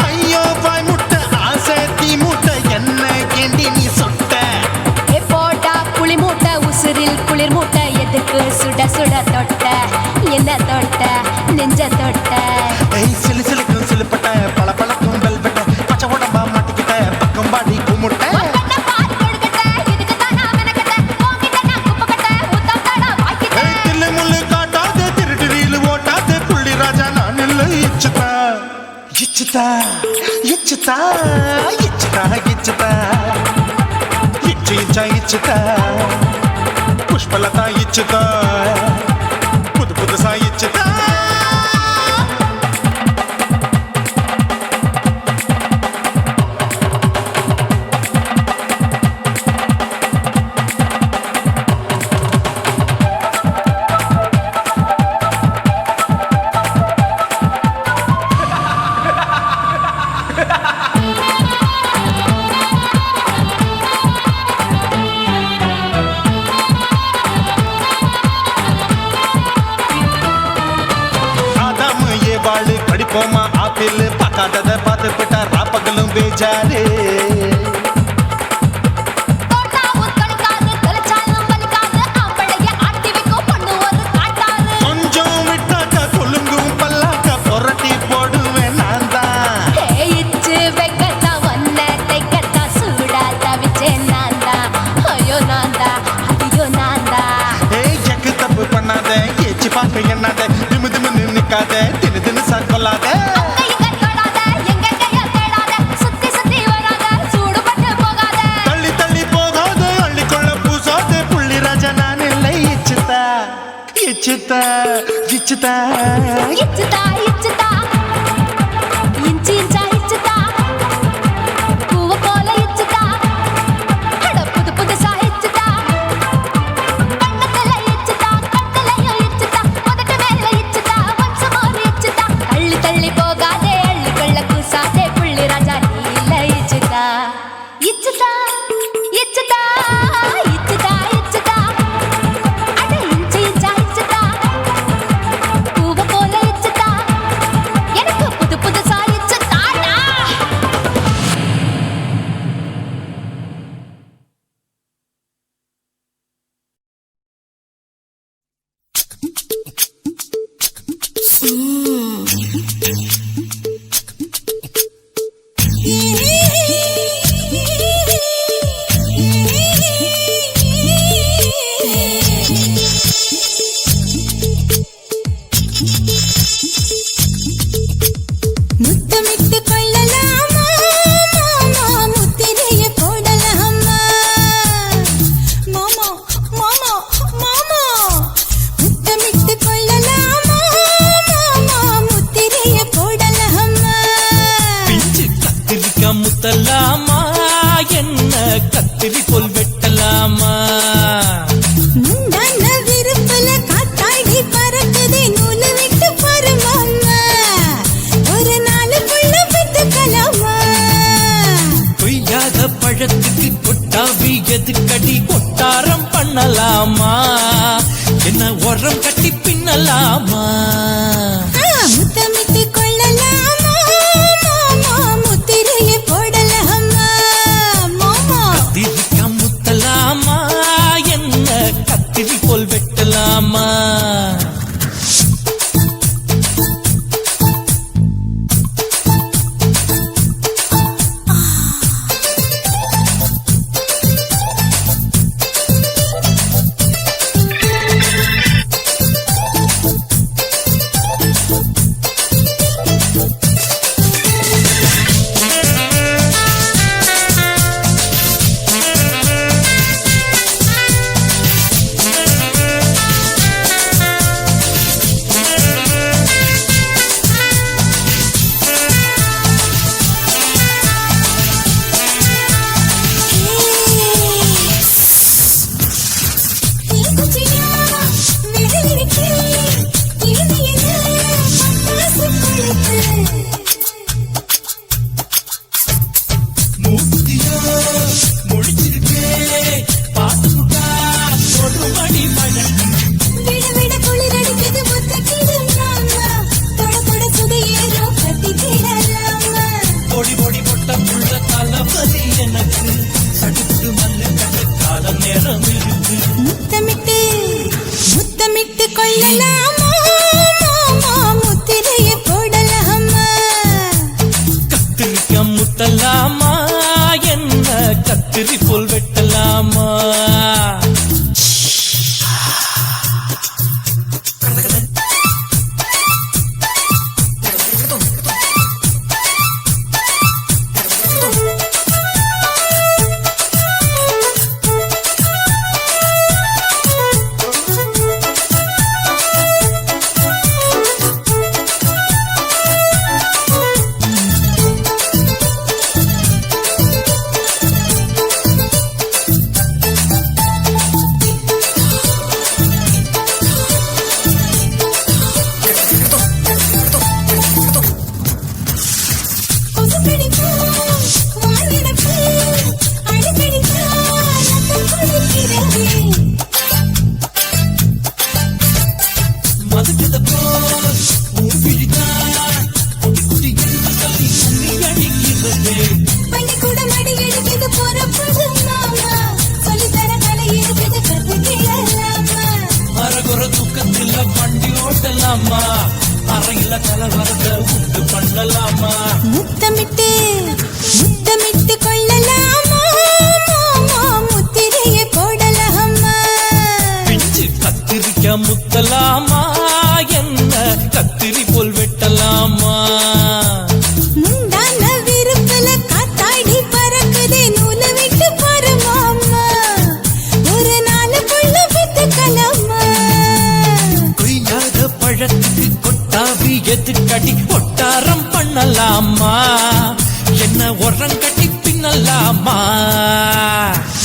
ஐயோ பாய் முட்டை ஆசை தீ மூட்டை என்ன கேண்டி நீ சொட்ட போட்டா புளி மூட்டை உசுரில் குளிர் மூட்டை எதுக்கு சுட சுட தொட்ட என்ன தொட்ட நெஞ்ச தொட்ட சிலு சிலுக்கும் சிலுப்பட்ட பல பழக்கும் வெல்வெட்ட பச்சை உடம்பா மாட்டிக்கிட்ட பக்கம் பாடி குமுட்ட இச்சுதா இச்சுதா இச்சுதா இச்சுதா இச்சு இச்சா இச்சுதா புஷ்பலதா இச்சுதா புது புதுசா இச்சுதா படிப்போமா ஆப்பிள் பார்க்காதத பார்த்து விட்டா ராப்பகலும் பேஜாரு கொஞ்சம் விட்டாக்க கொலுங்கும் பல்லாக்க புரட்டி போடுவேன் நான் தான் இச்சு வெக்கத்தா ஒன்ன தைக்கத்தா சூடா தவிச்சேன் நான் தான் ஐயோ நான் தான் ஐயோ நான் தான் எக்கு தப்பு பண்ணாத ஏச்சி பார்க்க எண்ணாத திமு திமுன்னு நிக்காத தின்னு தின்னு சாக்கொள்ளாத தள்ளி தள்ளி போகாத அள்ளிக்கொள்ள பூசாத புள்ளி ராஜா நான் இல்லை இச்சுதா இச்சுதா இச்சுதா இச்சுதா இச்சுதா இஞ்சி இஞ்சா இச்சுதா பூவ போல இச்சுதா அட புது புதுசா இச்சுதா கண்ணத்துல இச்சுதா கட்டலையும் இச்சுதா உதட்டு மேல இச்சுதா ஒன்ஸ் மோர் இச்சுதா தள்ளி தள்ளி போகாதே அள்ளி கொள்ள முத்தலாமா என்ன கத்திரி போல் வெட்டலாமா முந்தான விருப்பல காத்தாடி பறக்குதே நூலு விட்டு பருமாமா ஒரு நாளுக்குள்ள விட்டுக்கலாமா கொய்யாத பழத்துக்கு கொட்டாவி எதுக்கடி கொட்டாரம் பண்ணலாமா என்ன உரம் கட்டி பின்னலாமா முத்தமிட்டு கொள்ளலாமா மாமா முத்திரையை போடலாமா மாமா கத்திரிக்கா முத்தலாமா என்ன கத்திரி போல் வெட்டலாமா முத்தமிட்டு கொள்ளலாமா மாமா முத்திரையை போடலாமா கத்திரிக்கா முத்தலாமா என்ன கத்திரி போல் வெட்டலாமா அறையில கலவரத்தை உண்டு பண்ணலாமா முத்தமிட்டு முத்தமிட்டு கொள்ளலாமா மாமா முத்திரையை போடலாமா பிஞ்சு கத்திரிக்கா முத்தலாமா என்ன கத்திரி போல் வெட்டலாமா முந்தான விருப்பல காத்தாடி பறக்குதே நூலு விட்டு பருமாமா ஒரு நாளுக்குள்ள விட்டுக்கலாமா கொய்யாத பழத்துக்கு கொட்டாவி எதுக்கடி கொட்டாரம் பண்ணலாமா என்ன உரம் கட்டி பின்னலாமா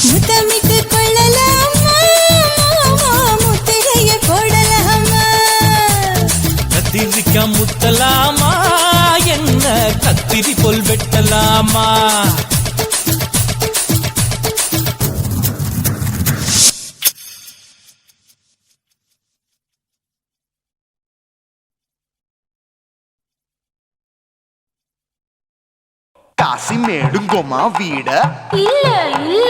முத்தமிட்டு கொள்ளலாமா மாமா முத்திரையை போடலாமா கத்திரிக்கா முத்தலாமா என்ன கத்திரி போல் வெட்டலாமா కాసిమేడుంగోమా వీడ இல்ல இல்ல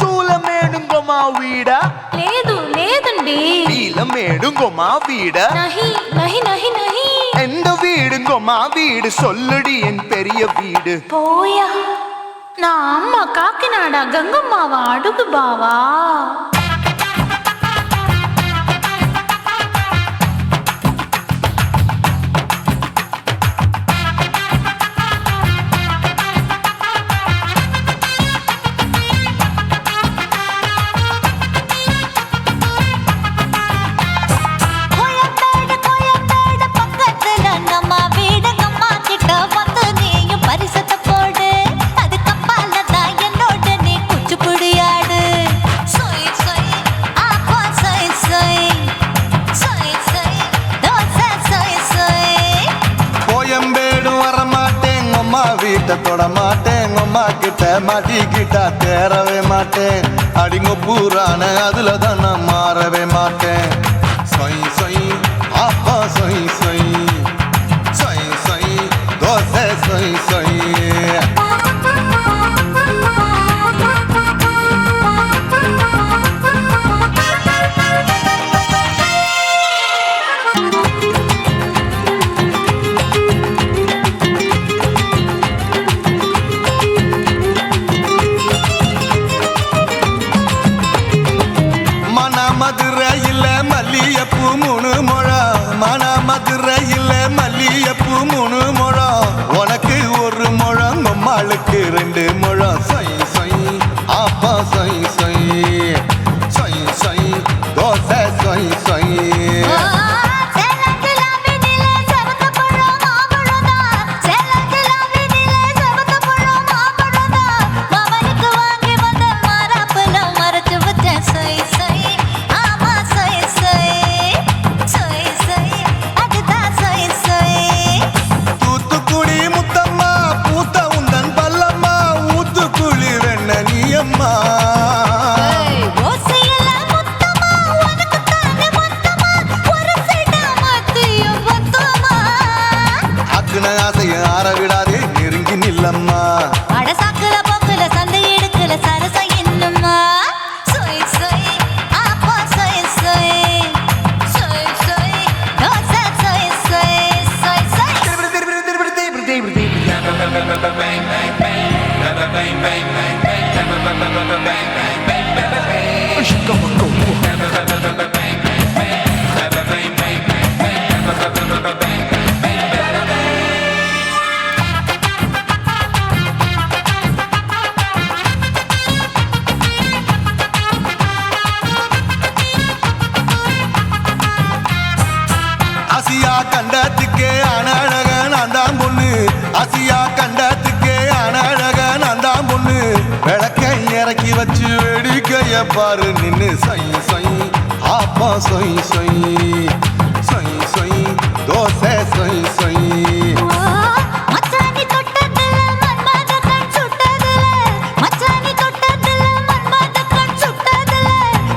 తూలమేడుంగోమా వీడ లేదు లేదండి నీలమేడుంగోమా వీడ நஹி நஹி நஹி நஹி எந்த வீடுங்கோமா வீடு சொல்லுடி என் பெரிய வீடு போயா நான் அம்மா காக்கிநாடா கங்கம்மாவா அடுகு பாவா வீட்டை தொட மாட்டேன் அம்மா கிட்ட மாட்டிக்கிட்டா தேரவே மாட்டேன் அடிங்க பூரான அதுல தான் நான் மாறவே மாட்டேன் சொய் சொய் அப்பா சொய் சொய் சொய் சொய் தோசை சொய் சொய் மதுரையில் மல்லியப்பூ 3 முழம் மன மதுரையில் மல்லியப்பூ 3 முழம் உனக்கு 1 முழம் அம்மாளுக்கு 2 முழம் சொய் சொய் அப்பா சொய் சொய் சொய் சொய் தோசை சொய் சொய் விடாதே நெருங்கி நில்லம்மா அடசாக்குல போக்குல சந்தை எடுக்கல சரச என்னம்மா சொய் சொய் அப்பா சொய் சொய் சொய் சொய் தோசை சொய் சொய் சொய் சொய் ஆசியா கண்டத்துக்கே அனழக நான் தான் பொண்ணு ஆசியா கண்டத்துக்கே அனழக நான் தான் பொண்ணு விளக்கை இறக்கி வச்சு வேடிக்கைய பாரு நின்னு சொய் சொய் ஆப்பா சொய் சொய் சொய் சொய் தோசை சொய் சொய் மச்சானி தொட்டதுல மன்மத கண் சுட்டதுல மச்சானி தொட்டதுல மன்மத கண் சுட்டதுல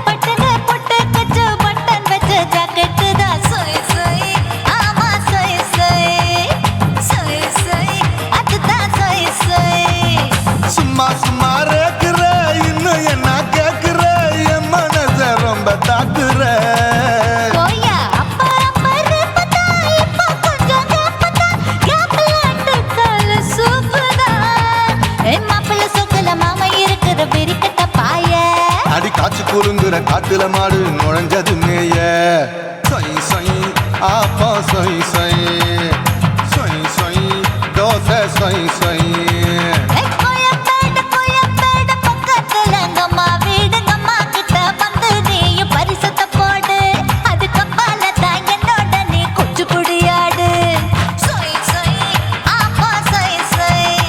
பட்டங்க பொட்டு கச்சு பட்டன் வச்ச ஜாக்கெட் தான் சொய் சொய் ஆமா சொய் சொய் சொய் சொய் அதுதான் சொய் சொய் சும்மா சும்மா ரேக்குற இன்னும் என்ன கேக்குற என் மனச ரொம்ப தாக்குற போயா அப்பா அப்பா ரப்பதா இப்ப கொஞ்சம் கேப்பதா கேப்ல அட்டக்கால சூப்பரா மாப்பிள்ள சொக்கல மாமா இருக்கிற பெரிக்கட்ட பாய அடி காய்ச்சி குலுங்குற காட்டுல மாடு நுழைஞ்சது மேய சொய் சொய் ஆப்பா சொய் சொய் சொய் சொய் தோசை சொய் சொய் கோயம்பேடு பக்கத்துல எங்கம்மா வீடுங்கம்மா கிட்ட வந்து நீயும் பரிசத்தை போடு அது கப்பால தான் என்னோட நீ குச்சி குடியாடு சொய் சொய் ஆப்பா சொய் சொய்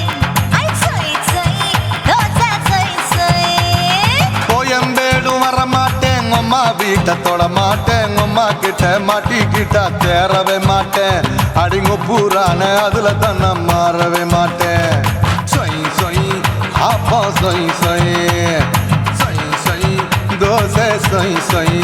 ஐ சொய் சொய் தோசை சொய் சொய் கோயம்பேடும் வர மாட்டேன் அம்மா வீட்டை தொட மாட்டேன் அம்மா கிட்ட மாட்டிக்கிட்டா தேரவே மாட்டேன் அடிங்க பூரான அதுல தான் நான் மாறவே மாட்டேன் சொய் சொய் ஆப்பா சொய் சொய் சொய் சொய் தோசை சொய் சொய்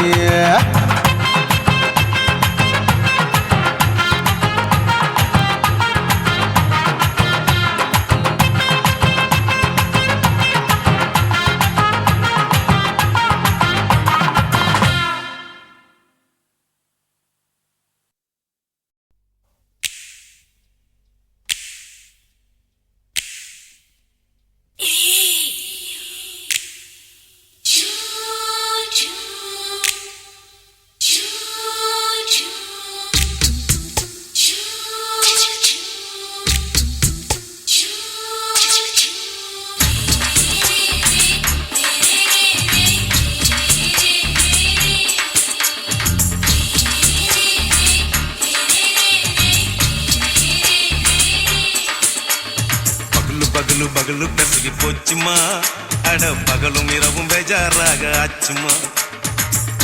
பகலு பகலு பெசகி போச்சுமா அட பகலும் இரவும் பேஜாராக ஆச்சுமா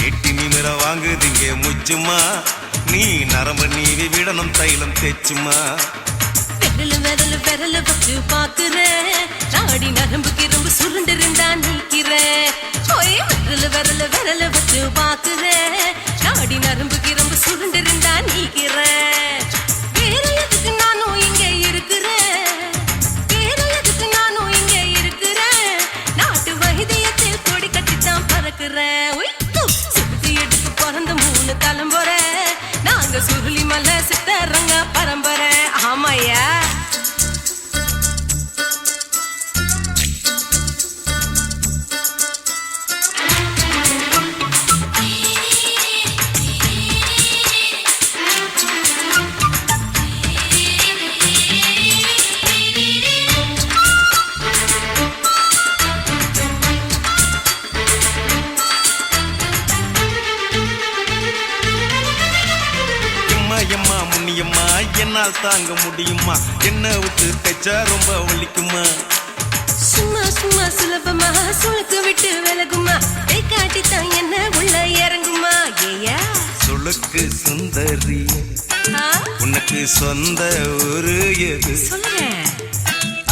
எட்டி நிமிர வாங்குதிங்க முச்சுமா நீ நரம்ப நீவி விடணும் தைலம் தேச்சுமா விரலு விரலு விரலு வச்சு பாக்குறேன் நாடி நரம்பு கிரம்பு சுருண்டிருந்தா நீக்கிறேன் ஓய் விரல வச்சு பாக்குறேன் நாடி நரம்பு கிரம்பு சுருண்டிருந்தா நீக்கிறேன் வேற எதுக்கு நானும் இங்க இருக்கிறேன் வேற எதுக்கு நானும் இங்க இருக்கிறேன் நாட்டு வைத்தியத்தில் கொடி கட்டித்தான் பறக்குறேன் சுத்தி எடுத்து பிறந்த 3 தலைமுறை நாங்க சுருளி மலை சித்தரங்க பரம்பரை ஆமாயா எம்மா முன்னியம்மா என்னால் தாங்க முடியுமா என்ன விட்டு தைச்சா ரொம்ப வலிக்குமா சும்மா சும்மா சுலபமா சுளுக்கு விட்டு விலகுமா கை காட்டித்தான் என்ன உள்ள இறங்குமா ஏயா சுளுக்கு சுந்தரி உனக்கு சொந்த ஊரு எது சொல்றேன்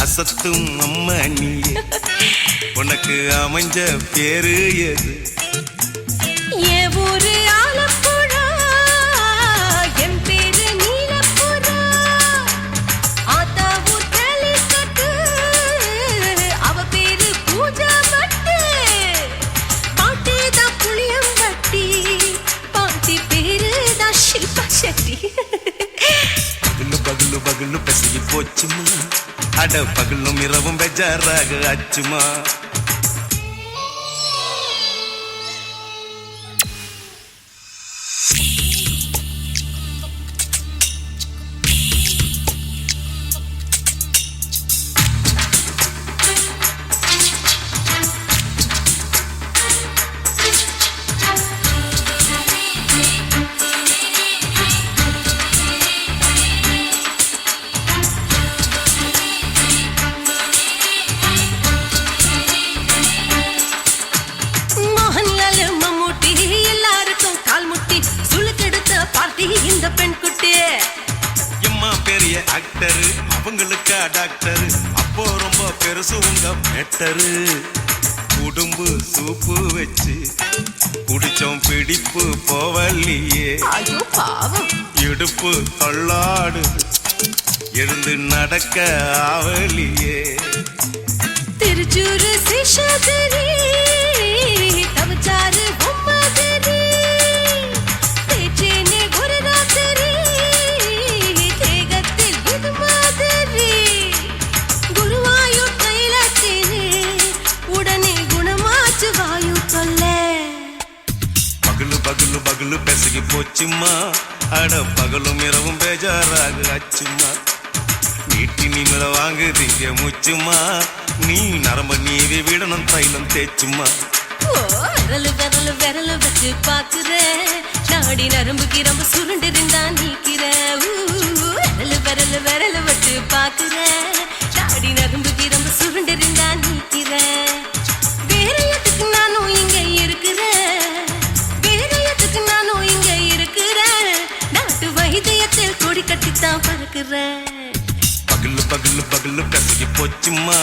அசத்தும் அம்மா நீ உனக்கு அமைஞ்ச பேரு எது என் ஊரு ஆலப்புழா என் பேரு நீலப்புறா ஆத்தா ஊர் கேலிக்கட்டு அவ பேரு பூஜா பட்டு பாட்டி தான் புளியம்பட்டி பாட்டி பேரு தான் ஷில்பா செட்டி பகலு பசிக்கு போச்சுமா அட பகலும் இரவும் பெஜாராக ஆச்சுமா இந்த பெண் குட்டி எம்மா பெரிய ஆக்டரு அவங்களுக்கா டாக்டரு அப்போ ரொம்ப பெருசு உங்க மேட்டரு உடும்பு சூப்பு வச்சு குடிச்சோம் பிடிப்பு போவல்லையே ஐயோ பாவம் இடுப்பு தள்ளாடு எழுந்து நடக்க ஆவலியே திருச்சூரு சிஷாதிரி தவச்சாரு பொம்மாதிரி தேச்சேனே ஒரு ராத்திரி தேகத்தில் இது மாதிரி குருவாயூர் தைலத்திலே உடனே குணமாச்சு வாயு சொல்ல பகலு பெசகி போச்சுமா அட பகலும் இரவும் பேஜாராக ஆச்சுமா நீட்டி நிமிர வாங்குதீங்க முச்சுமா நீ நரம்ப நீவி விடணும் தைலம் தேச்சுமா விரல் வச்சு பாக்குறேன் நாடி நரம்பு கிரம்பு சுருண்டிருந்தா நீக்கிறேன் விரல் வச்சு பாக்குறேன் நாடி நரம்பு கிரம்பு சுருண்டிருந்தா நீக்கிறேன் வேற எதுக்கு நானும் இங்க இருக்கிறேன் வேற எதுக்கு நானும் இங்க இருக்கிறேன் நாட்டு வைத்தியத்தில் கொடி கட்டித்தான் பறக்குறேன் பகலு கசகி போச்சுமா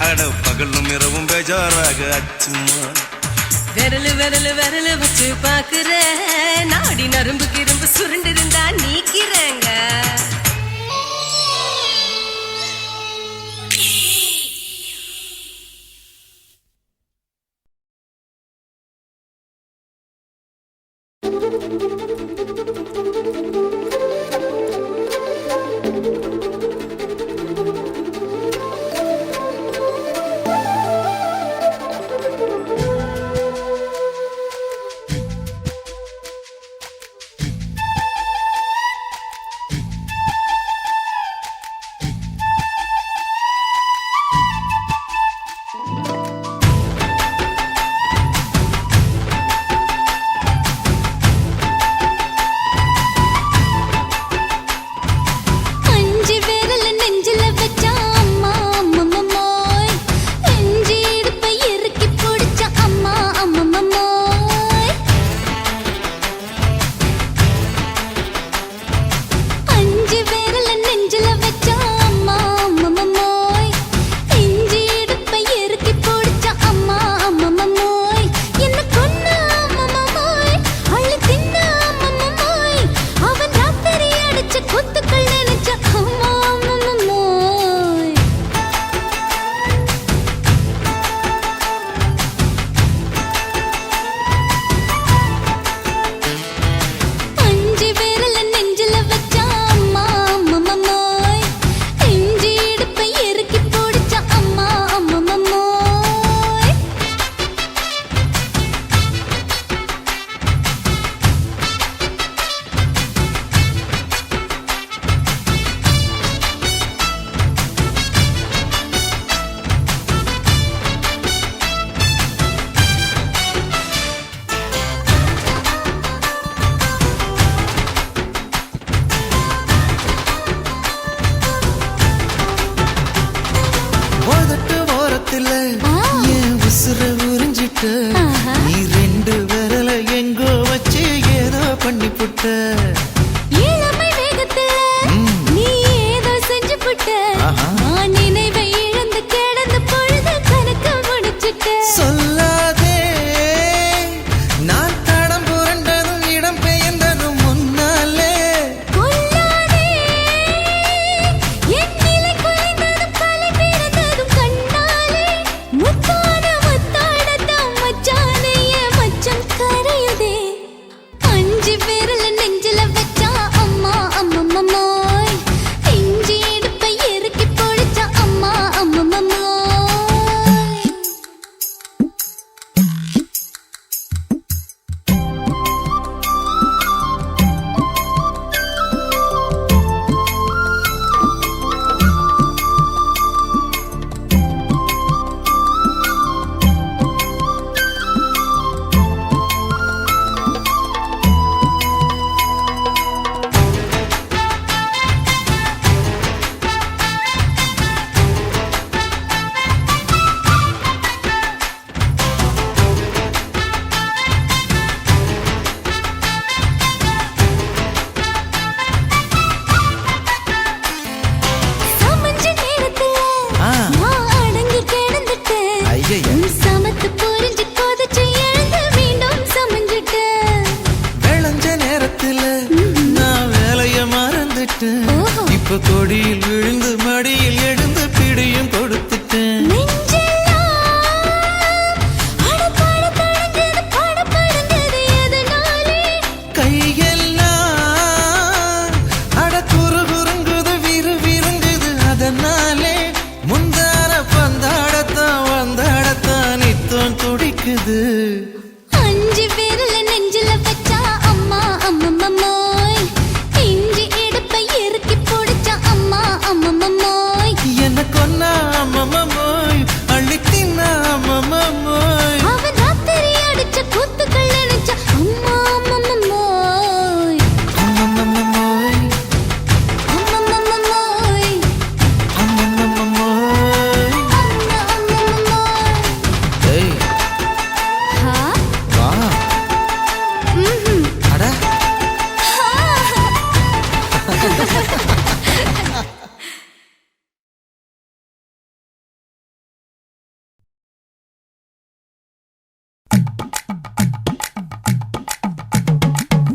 அட பகலும் இரவும் பேஜாராக ஆச்சுமா விரல் வச்சு பாக்குறேன் நாடி நரம்பு கிரம்பு சுருண்டிருந்தா நீக்கிறேங்க புட்ட நீ ரெண்டு விரல எங்கோ வச்சு ஏதோ பண்ணி புட்ட இளமை வேகத்துல நீ ஏதோ செஞ்சு புட்ட நான் நினைவை இழந்து கிடந்த பொழுது கணக்கு முடிச்சிட்ட சொல்லாதே நான் தடம் புரண்டதும் இடம் பெயர்ந்ததும் முன்னாலே கொல்லாதே என் நிலை குலைந்ததும் தலை பிறந்ததும் கண்ணாலே முத்தான முத்தாடத்தான் மச்சானே என் மச்சம் கரையுதே அஞ்சு விரல நெஞ்சில வச்சா அம்மா அம்மம்மம்மோய் இஞ்சி இடுப்பை இறுக்கி பொழிச்சா அம்மா அம்மம்மம்மோய் சமஞ்ச நேரத்துல நான் அடங்கி கிடந்துட்டேன் ஐயைய. நீ சமத்து புரிஞ்சு கொதிச்சு எழுந்து மீண்டும் சமஞ்சிட்டேன் விளைஞ்ச நேரத்துல நான் வேலைய மறந்துட்டேன் இப்ப கொடியில் விழுந்து மடியில் எழுந்து பிடியும் கொடுத்துட்டேன் நெஞ்செல்லாம் அடப்பாட தடஞ்சது படபடந்தது எதனாலே கையெல்லாம் அட குறு குறுங்குது விறுங்குது அதனாலே முந்தான பந்தாடத்தான் வந்தாடத்தான் நித்தம் துடிக்குது அஞ்சு விரல நெஞ்சில வச்சா அம்மா அம்மம்மம்மோய் இஞ்சி இடுப்பை இறுக்கி பொடிச்சா அம்மா அம்மம்மம்மோய் என்ன கொன்னா அம்மம்மோய் அள்ளி தின்னா அம்மம்மோய் அவன் ராத்திரி அடிச்ச கூத்துக்கள் நினைச்ச அம்மா அம்மம்மம்மோய் அம்மம்மோய் அம்மம்மம்மோய் அம்மம்மோய் அம்மா அம்மம்மம்மோய் ஏய் ஹா வா ம்ஹும் அட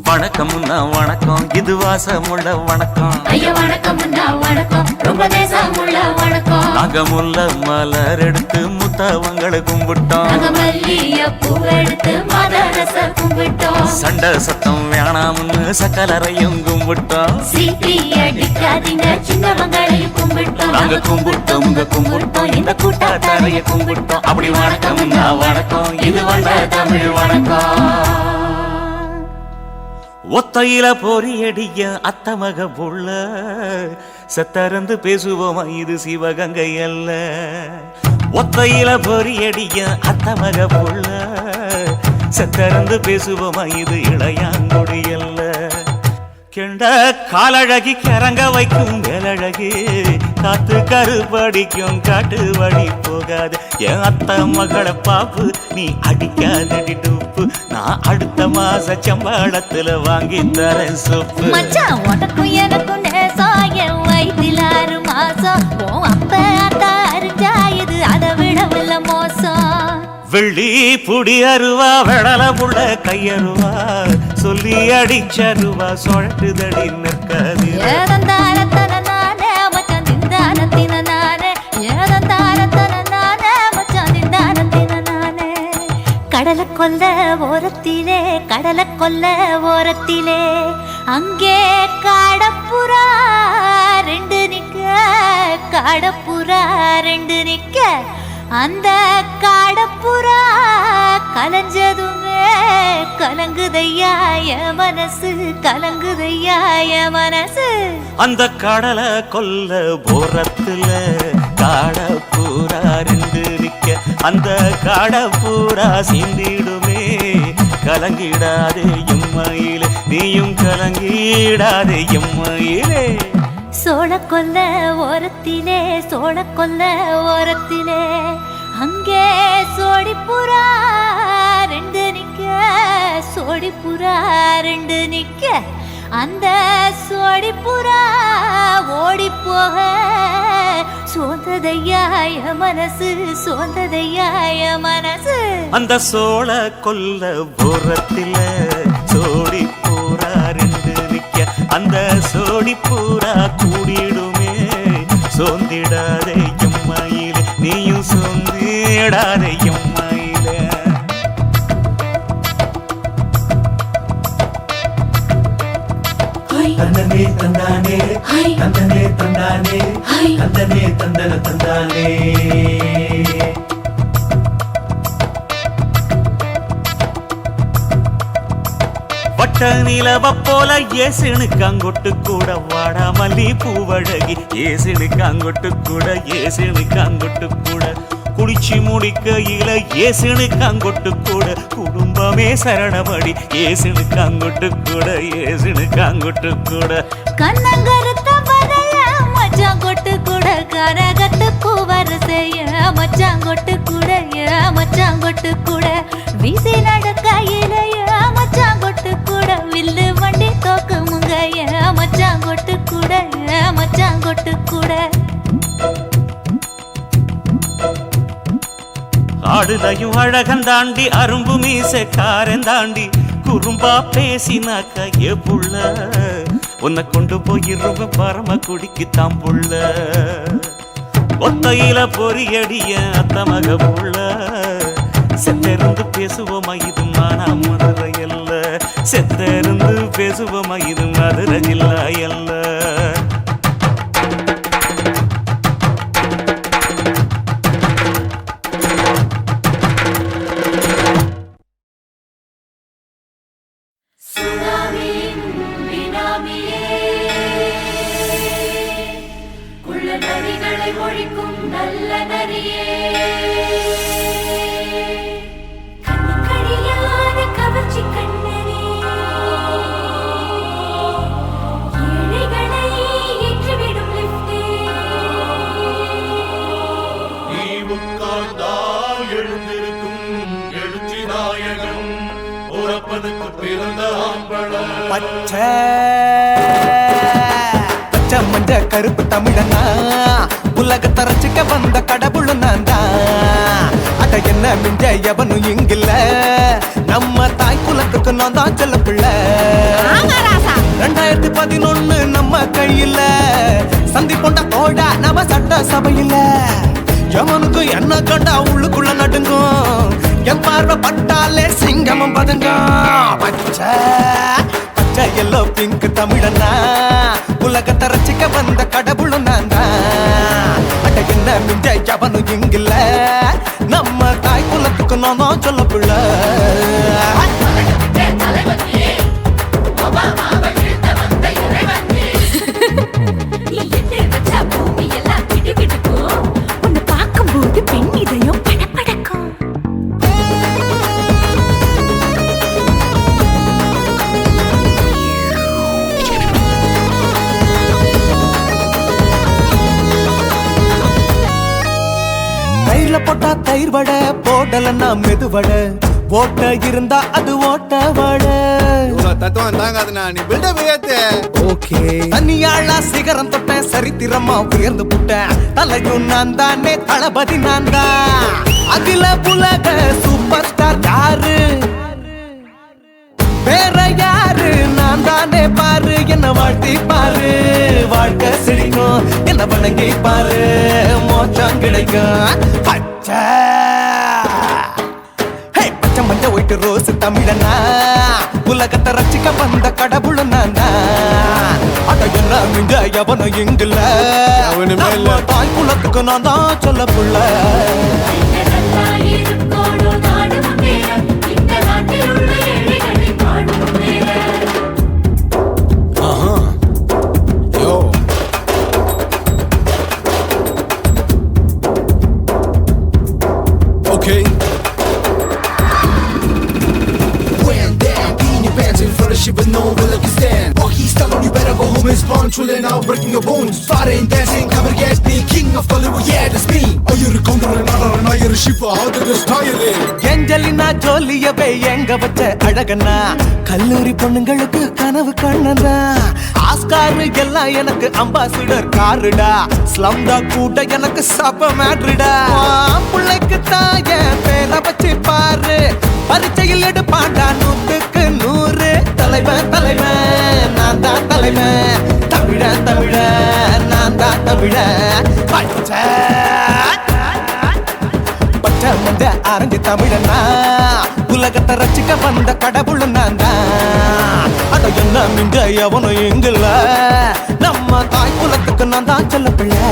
வணக்கம்னா வணக்கம் இது வாசமுள்ள வணக்கம் ஐயா வணக்கம் வணக்கம் ரொம்ப தேசமுள்ள வணக்கம் நாங்க முல்ல மலர் எடுத்து முத்தவங்களை கும்பிட்டோம் மல்லிய பூவெடுத்து மதரச கும்பிட்டோம் சண்டை சத்தம் வேணாம்னு சக்கலரையும் கும்பிட்டோம் சீட்டி அடிக்காதீங்க சின்னவங்களையும் கும்பிட்டோம் நாங்க கும்பிட்டோம் உங்க கும்பிட்டோம் இந்த கூட்டாத்தாரைய கும்பிட்டோம் அப்படி வணக்கம்னா வணக்கம் இது வந்த தமிழ் வணக்கம் ஒத்தையில பொறியடிய அத்தமக புள்ள சத்தரந்து பேசுவோமா இது சிவகங்கை அல்ல ஒத்தையில பொறியடிய அத்தமக புள்ள சத்தரந்து பேசுவோமா இது இளையாங்குடி அல்ல கெண்ட காலழகி கிறங்க வைக்கும் வேலழகு காத்து கருப்படிக்கும் காட்டு வழி போகாது என் அத்த மகளை பாப்பு நீ அடிக்காதடி டூப்பு நான் அடுத்த மாச சம்பளத்துல வாங்கி தரேன் சொப்பு மச்சான் உனக்கும் எனக்கும் நேசம் என் வயிற்றில் 6 மாசம் உன் அப்ப அத்தா அறிஞ்சாயுது அதை விடவில்லை மோசம் வெள்ளி புடி அருவா வெடல புள்ள கையருவா சொல்லி அடிச்சருவா சொழட்டுதடி நிற்காது ஏதந்தாரத்தன நானே மச்சான் திண்டாரத்தின நானே ஏதந்தாரத்தன நானே மச்சான் திண்டாரத்தின நானே கடலை கொல்ல ஓரத்திலே கடலை கொல்ல ஓரத்திலே அங்கே காடப்புறா 2 நிக்க காடப்புறா 2 நிக்க அந்த காடப்புறா கலஞ்சதுமே கலங்குதையா என் மனசு கலங்குதையா என் மனசு அந்த கடலை கொல்ல போரத்துல காடப்பூரா 2 நிக்க அந்த காடப்பூரா சிந்திடுமே கலங்கிடாதே எம்மையிலே நீயும் கலங்கிடாதே எம்மையிலே சோழ கொல்ல ஓரத்திலே சோழ கொல்ல ஓரத்திலே அங்கே சோடிப்புறா ரெண்டு நிக்க, சோடிப்புறா ரெண்டு நிக்க, அந்த சோடிப்புறா ஓடி போக சோந்ததையாய மனசு, சோந்ததையாய மனசு. அந்த சோழ கொல்ல ஓரத்தில சோடி பூரா ரெண்டு நிக்க, அந்த சோடி பூரா கூடிடுமே. சோந்திடாதே எம்மாயிலே, நீயும் சோந்திடாதே எம்மாயிலே. தந்தனே தந்தானே, தந்தனே தந்தானே, தந்தனே தந்தன தந்தானே. வட்ட நிலவ போல ஏசினுக்கு அங்கொட்டு கூட வாடா மல்லி பூவழகி. ஏசினுக்கு அங்கொட்டு கூட, ஏசினுக்கு அங்கொட்டு கூட குளிச்சு முடிக்கையில ஏசினுக்கு அங்கொட்டு கூட குடும்பமே சரணமடி. ஏசினுக்கு அங்கொட்டு கூட, ஏசினுக்கு அங்கொட்டு கூட. கண்ணங்கருத்த வரைய மச்சாங்கொட்டு கூட, கரகத்து பூவரசைய மச்சாங்கொட்டு கூட, மச்சாங்கொட்டு கூட. வீசி நடக்கையிலைய மச்சாங்கொட்டு கூட, வில்லு வண்டி தோக்குமுங்க மச்சாங்கொட்டு கூட, மச்சாங்கொட்டு கூட. ஆடுதையும் அழகந்தாண்டி, அரும்பு மீசக்காரன் தாண்டி, குறும்பா பேசினாக்க ஏ புள்ள, உன்னை கொண்டு போயிருவ பரம குடிக்கு தாம்புள்ள. ஒத்தையில பொறியடிய அத்தமக புள்ள, செத்திருந்து பேசுவோமா இது மானா மதுரை அல்ல, செத்திருந்து பேசுவோமா இது மதுரை ஜில்லா அல்ல. ஒழிக்கும் நல்ல நரியே, கவர்ச்சி கண்ணனே, ஏழைகளை ஏற்றிவிடும் லிப்டே. நீ உட்கார்ந்தால் எழுந்திருக்கும் எழுச்சி நாயகன், உறப்பதுக்கு பிறந்த ஆம்பள. பச்சை பச்சை மஞ்ச கருப்பு தமிழனா, உலகத்தை ரசிக்க வந்த கடவுள் நான் தான். அட என்ன மிஞ்ச எவனும் இங்கில்ல, நம்ம தாய் குலத்துக்கு நான் தான் செல்ல பிள்ளை. 2011 நம்ம கையில சந்தி கொண்ட தோட நவ சட்ட சபையில. எவனுக்கு என்ன கண்டா உள்ளுக்குள்ள நடுங்கும், என் பார்வை பட்டாலே சிங்கமும் பதுங்கும். பச்சை பச்சை எல்லோ பிங்க் தமிழனா, உலகத்தை ரசிக்க வந்த கடவுளும் நான் தான். அட என்ன மிஞ்ச எவனும் இங்கில்ல, நம்ம தாய் குலத்துக்கு நான் தான் சொல்ல பிள்ளை. உன்னை பார்க்கும்போது பெண் இதயம் படபடக்கும். தயிர்ல போட்டா தயிர் வடை, போடலன்னா மெது வடை, ஓட்ட இருந்தா அது ஓட்ட வடை. தத்துவம் தாங்காதுண்ணா, நீ பில்டப் ஏத்து. ஓகே தனியாளா சிகரம் தொட்டேன், சரித்திரமா உயர்ந்து புட்டேன். தலையும் நான் தானே, தளபதி நான் தான். அகில உலக சூப்பர் ஸ்டார் யாரு, வேற யாரு, நான் தானே பாரு. என்ன வாழ்த்தி பாரு, வாழ்க்கை சிரிக்கும். என்ன வணங்கி பாரு, மோச்சம் கிடைக்கும். பச்சை பச்சை மஞ்ச ஒயிட்டு ரோஸ் தமிழனா, உலகத்தை ரசிக்க வந்த கடவுள் நான் தான். அட என்ன மிஞ்ச எவனும் இங்கில்ல, நம்ம தாய் குலத்துக்கு நான் தான் சொல்ல புள்ள. Okay. When down, in your pants in front of shit, but no one will understand. Walkie style on, you better go home and spawn. Chillin' out, breaking your bones. Fighting, dancing, cover gas, being king of Hollywood, yeah, that's me. Oh, you're a condor, and I ஒரு ஷிப்பா அது style Angelina ஜோலியவே எங்க வச்ச அழகனா கல்லூரி பொண்ணுங்களுக்கு கனவு கண்ணனா Oscar எல்லாம் எனக்கு ambassador காருடா ஸ்லம்டா கூட எனக்கு சப்ப மேட்ருடா பிள்ளைக்கு தாய பேரை வச்சு பாரு பரீட்சையில் எடுப்பாண்டா 100க்கு 100 தலைவன் தலைவன் நான் தான் தலைவன் தமிழன் தமிழன் நான் தான் தமிழன் பச்சை மந்த அரஞ்சு தமிழனா உலகத்தை ரசிக்க வந்த கடவுள் நான் தான் அத என்ன மிஞ்ச எவனும் எங்கல்ல நம்ம தாய் குலத்துக்கு நான் தான் சொல்ல பிள்ளை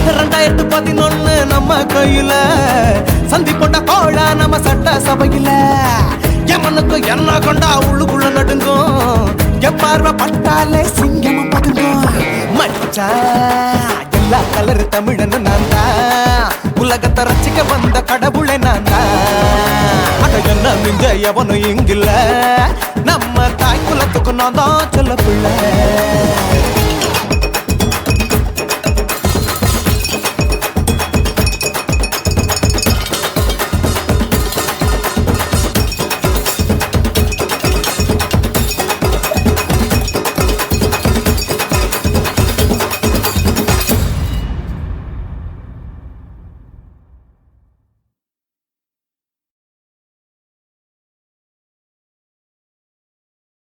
2011 நம்ம கையில சந்தி போட்ட கோழா நம்ம சட்ட சபையில எமனுக்கு என்ன கொண்டா உள்ளுக்குள்ள நடுங்கும் எப்பார்வ பட்டாலே சிங்கமும் பதுங்கும் மச்சா எல்லா கலர் தமிழன் நான் தான் உலகத்தை ரசிக்க வந்த கடவுளை நான் தான் அட என்ன மிஞ்ச எவனும் இங்கில்ல நம்ம தாய் குலத்துக்கு நான் தான் சொல்ல பிள்ளை